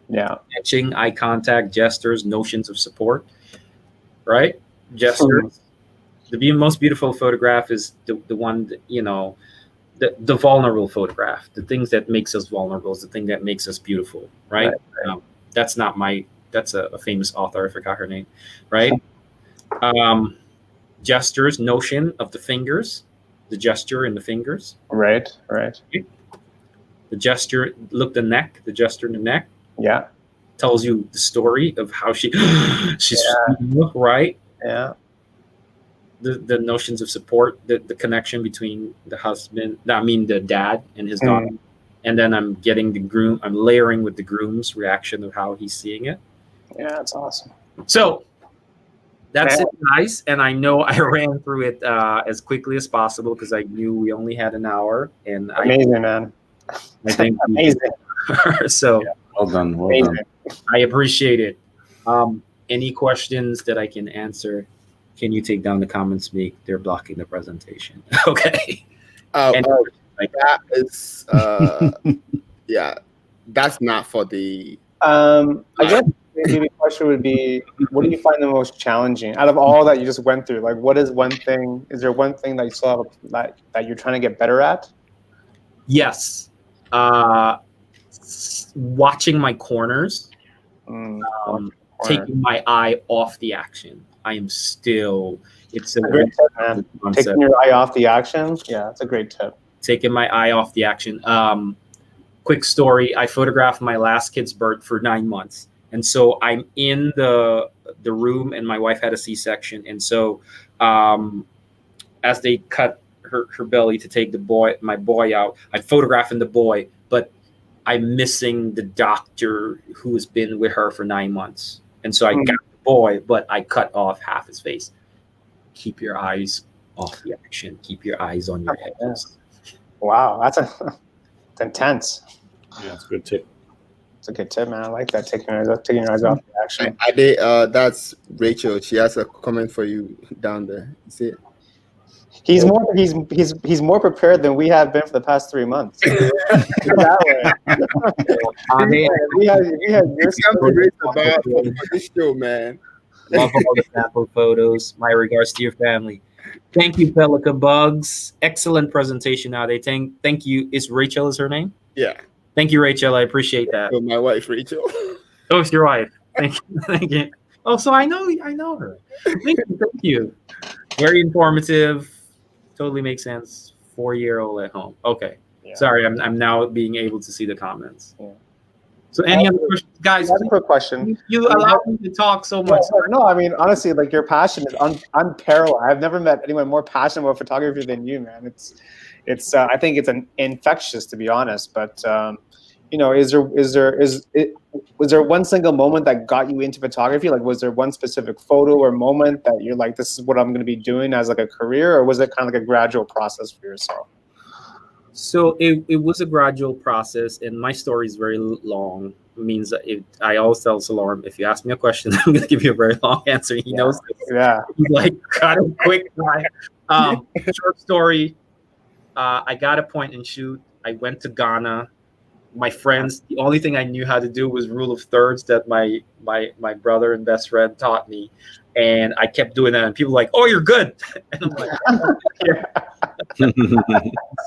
Yeah. Etching, eye contact, gestures, notions of support. Right? Gestures. The most beautiful photograph is the one that, the vulnerable photograph. The things that makes us vulnerable is the thing that makes us beautiful. Right? That's a famous author. I forgot her name. Right? Gestures, notion of the fingers, the gesture in the fingers. Right. The gesture, the gesture in the neck. Yeah. Tells you the story of how she's right. Yeah. The notions of support, the connection between the dad and his daughter. And then I'm layering with the groom's reaction of how he's seeing it. Yeah, that's awesome. So that's it, guys. And I know I ran through it as quickly as possible because I knew we only had an hour. And amazing, man. I think amazing. So well done. I appreciate it. any questions that I can answer, can you take down the comments? They're blocking the presentation. Okay. And- that is yeah, that's not for the I guess maybe the question would be, what do you find the most challenging out of all that you just went through? Like, what is one thing? Is there one thing that you still have that you're trying to get better at? Yes. Watching my corners, taking my eye off the action. I am still. It's a great tip, man. Taking your eye off the action. Yeah, that's a great tip. Taking my eye off the action. Quick story. I photographed my last kid's birth for 9 months. And so I'm in the room, and my wife had a C-section. And so as they cut her belly to take my boy out, I'm photographing the boy, but I'm missing the doctor who has been with her for 9 months. And so I got the boy, but I cut off half his face. Keep your eyes off the action. Keep your eyes on your head. Wow, that's intense. Yeah, that's a good tip. It's a good tip, man. I like that. Taking your eyes off the action. That's Rachel. She has a comment for you down there. You see it? He's more prepared than we have been for the past 3 months. That way. we had about this show, man. Love all the sample photos. My regards to your family. Thank you, Pelican Bugs. Excellent presentation, Ade. Thank you. Rachel is her name? Yeah. Thank you, Rachel. I appreciate that. My wife, Rachel. Oh, it's your wife. Thank you. Thank you. Oh, so I know her. Thank you. Very informative. Totally makes sense. 4-year-old at home. Okay. Yeah. Sorry, I'm now being able to see the comments. Yeah. So any other questions? Guys, that's a quick question. You allow me to talk so much. No, I mean, honestly, like, your passion is unparalleled. I've never met anyone more passionate about photography than you, man. It's I think it's infectious, to be honest. But was there one single moment that got you into photography? Like, was there one specific photo or moment that you're like, this is what I'm going to be doing as like a career, or was it kind of like a gradual process for yourself? So it was a gradual process, and my story is very long. It means that I always tell Salorm, if you ask me a question, I'm going to give you a very long answer. He knows this. Yeah. He's like, got it quick. Short story. I got a point and shoot. I went to Ghana. My friends, the only thing I knew how to do was rule of thirds that my brother and best friend taught me. And I kept doing that. And people were like, oh, you're good. And I'm like,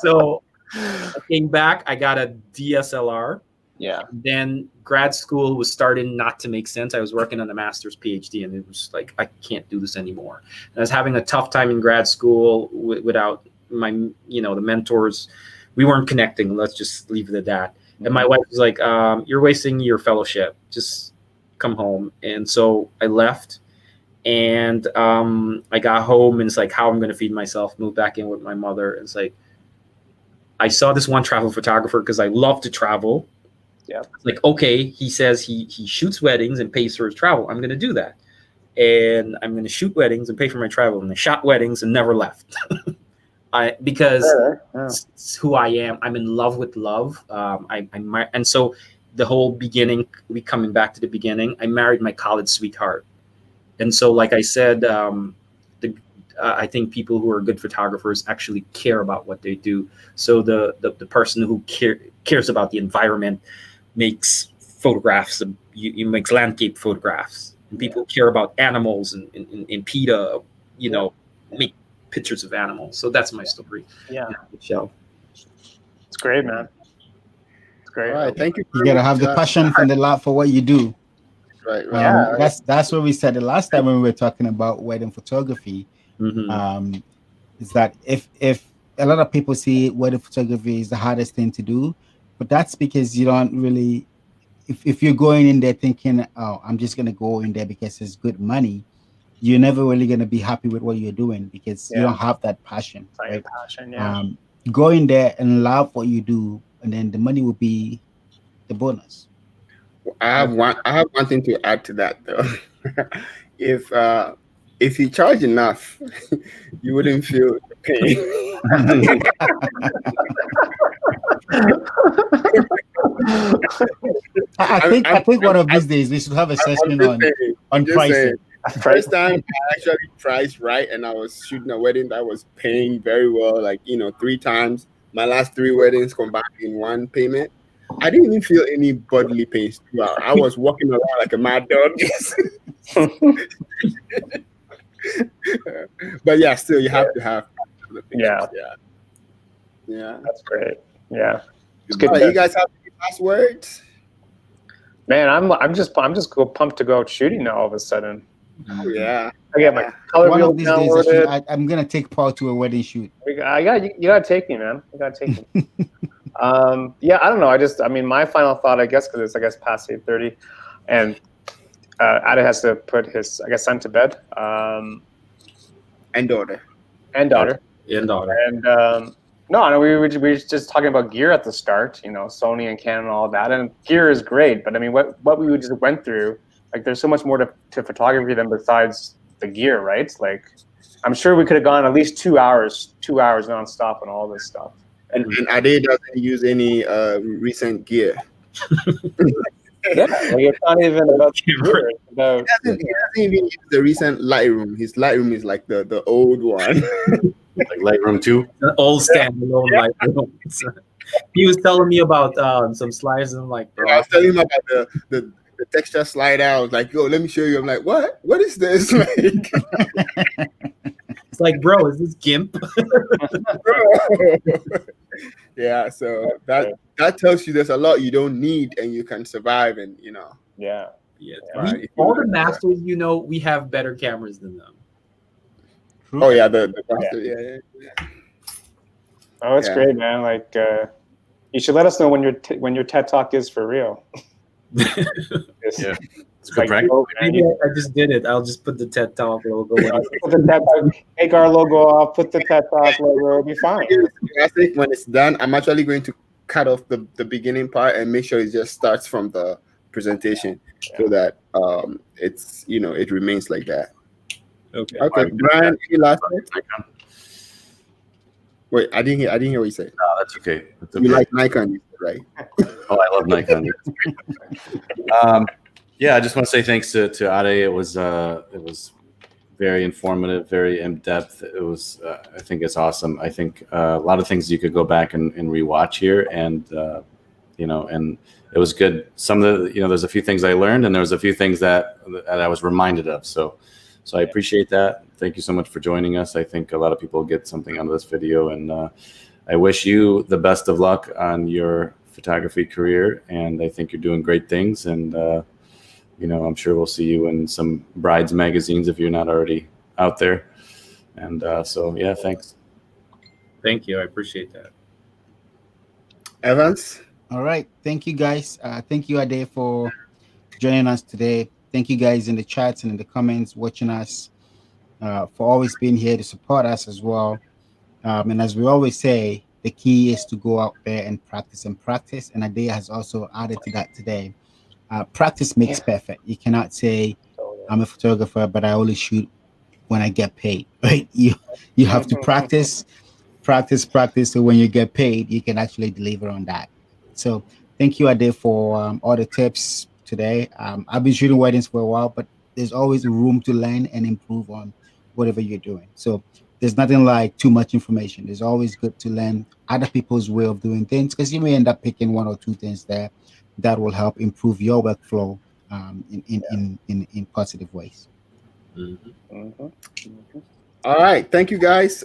So I came back. I got a DSLR. Yeah. Then grad school was starting not to make sense. I was working on a master's PhD, and it was like, I can't do this anymore. And I was having a tough time in grad school without my, the mentors. We weren't connecting. Let's just leave it at that. And my wife was like, you're wasting your fellowship. Just come home. And so I left, and I got home, and it's like, how I'm going to feed myself, moved back in with my mother. And it's like, I saw this one travel photographer because I love to travel. Yeah. Like, okay, he says he shoots weddings and pays for his travel. I'm going to do that. And I'm going to shoot weddings and pay for my travel. And I shot weddings and never left. Because it's who I am. I'm in love with love. And so the whole beginning, we coming back to the beginning, I married my college sweetheart. And so, like I said, I think people who are good photographers actually care about what they do. So the person who cares about the environment makes photographs, makes landscape photographs. And people who care about animals and PETA, make pictures of animals. So that's my story. Yeah. Michelle. It's great, man. It's great. All right, thank you. You gotta have the passion and the love for what you do. Right. That's what we said the last time when we were talking about wedding photography. Mm-hmm. Is that if a lot of people see wedding photography is the hardest thing to do, but that's because you don't really, if you're going in there thinking, oh, I'm just gonna go in there because it's good money, you're never really gonna be happy with what you're doing because you don't have that passion. Right? Passion, yeah. Go in there and love what you do, and then the money will be the bonus. I have one thing to add to that though. If you charge enough, you wouldn't feel the pain. I think one of these days we should have a session on on Just saying. pricing. First time I actually priced right, and I was shooting a wedding that was paying very well, like 3 times. My last 3 weddings combined in one payment. I didn't even feel any bodily pains. I was walking around like a mad dog. But yeah, still you have to have the pictures. Yeah. That's great. Yeah, it's All good. right, you guys have any last words? Man, I'm just pumped to go out shooting now. All of a sudden, Oh yeah. I get my color One wheel of these days, downloaded. I'm gonna take Paul to a wedding shoot. You gotta take me, man. You gotta take me. Yeah, I don't know. I mean, my final thought, I guess, because it's past 8:30, and Ade has to put his son to bed. And daughter. And daughter. And daughter. And no, we were just talking about gear at the start, Sony and Canon and all that. And gear is great, but I mean, what we just went through, like, there's so much more to photography than besides the gear, right? Like, I'm sure we could have gone at least 2 hours nonstop on all this stuff. And Ade doesn't use any recent gear. Yeah, like, it's not even about gear. It's about, He doesn't even use the recent Lightroom. His Lightroom is like the old one. Like Lightroom 2. The old standalone Lightroom. He was telling me about some slides, and I'm like, bro. I was telling him about the texture slider. I was like, yo, let me show you. I'm like, what? What is this? Like, It's like, bro, is this GIMP? Yeah, so that tells you there's a lot you don't need and you can survive, and yeah. Right. All the masters, we have better cameras than them. Oh yeah, the master, yeah. Oh, it's great, man. Like, you should let us know when your TED Talk is for real. Yeah. It's like, Maybe I just did it. I'll just put the TED Talk logo. Take our logo off, put the TED Talk logo, it'll be fine. When it's done, I'm actually going to cut off the beginning part and make sure it just starts from the presentation, so that it's it remains like that. Okay. Okay, Brian, any last words? Wait, I didn't hear what you said. No, that's okay. That's okay. You like Nikon, right? Oh, I love Nikon. Yeah, I just want to say thanks to Ade. It was very informative, very in depth. It was I think it's awesome. I think a lot of things you could go back and rewatch here, and and it was good. Some of the there's a few things I learned, and there was a few things that I was reminded of. So I appreciate that. Thank you so much for joining us. I think a lot of people get something out of this video, and I wish you the best of luck on your photography career. And I think you're doing great things. And I'm sure we'll see you in some brides magazines if you're not already out there. And so yeah, thanks. Thank you. I appreciate that. Evans. All right, thank you guys. Thank you, Ade, for joining us today. Thank you guys in the chats and in the comments watching us, for always being here to support us as well. And as we always say, the key is to go out there and practice. And Ade has also added to that today. Practice makes perfect. You cannot say, I'm a photographer, but I only shoot when I get paid, right? You have to practice. So when you get paid, you can actually deliver on that. So thank you, Ade, for all the tips today. I've been shooting weddings for a while, but there's always room to learn and improve on whatever you're doing. So there's nothing like too much information. It's always good to learn other people's way of doing things, because you may end up picking 1 or 2 things there that will help improve your workflow in positive ways. Mm-hmm. Mm-hmm. All right, thank you guys.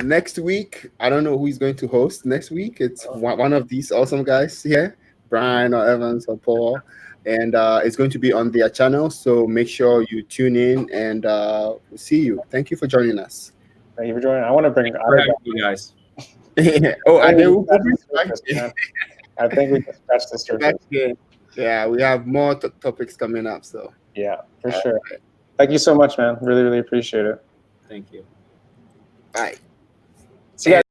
Next week, I don't know who is going to host next week. It's one of these awesome guys here, Brian or Evans or Paul, and it's going to be on their channel. So make sure you tune in, and we'll see you. Thank you for joining us. Thank you for joining. I want to bring you guys. I think we can scratch the surface. Yeah, we have more topics coming up. So yeah, for sure. Right. Thank you so much, man. Really, really appreciate it. Thank you. Bye. See you guys.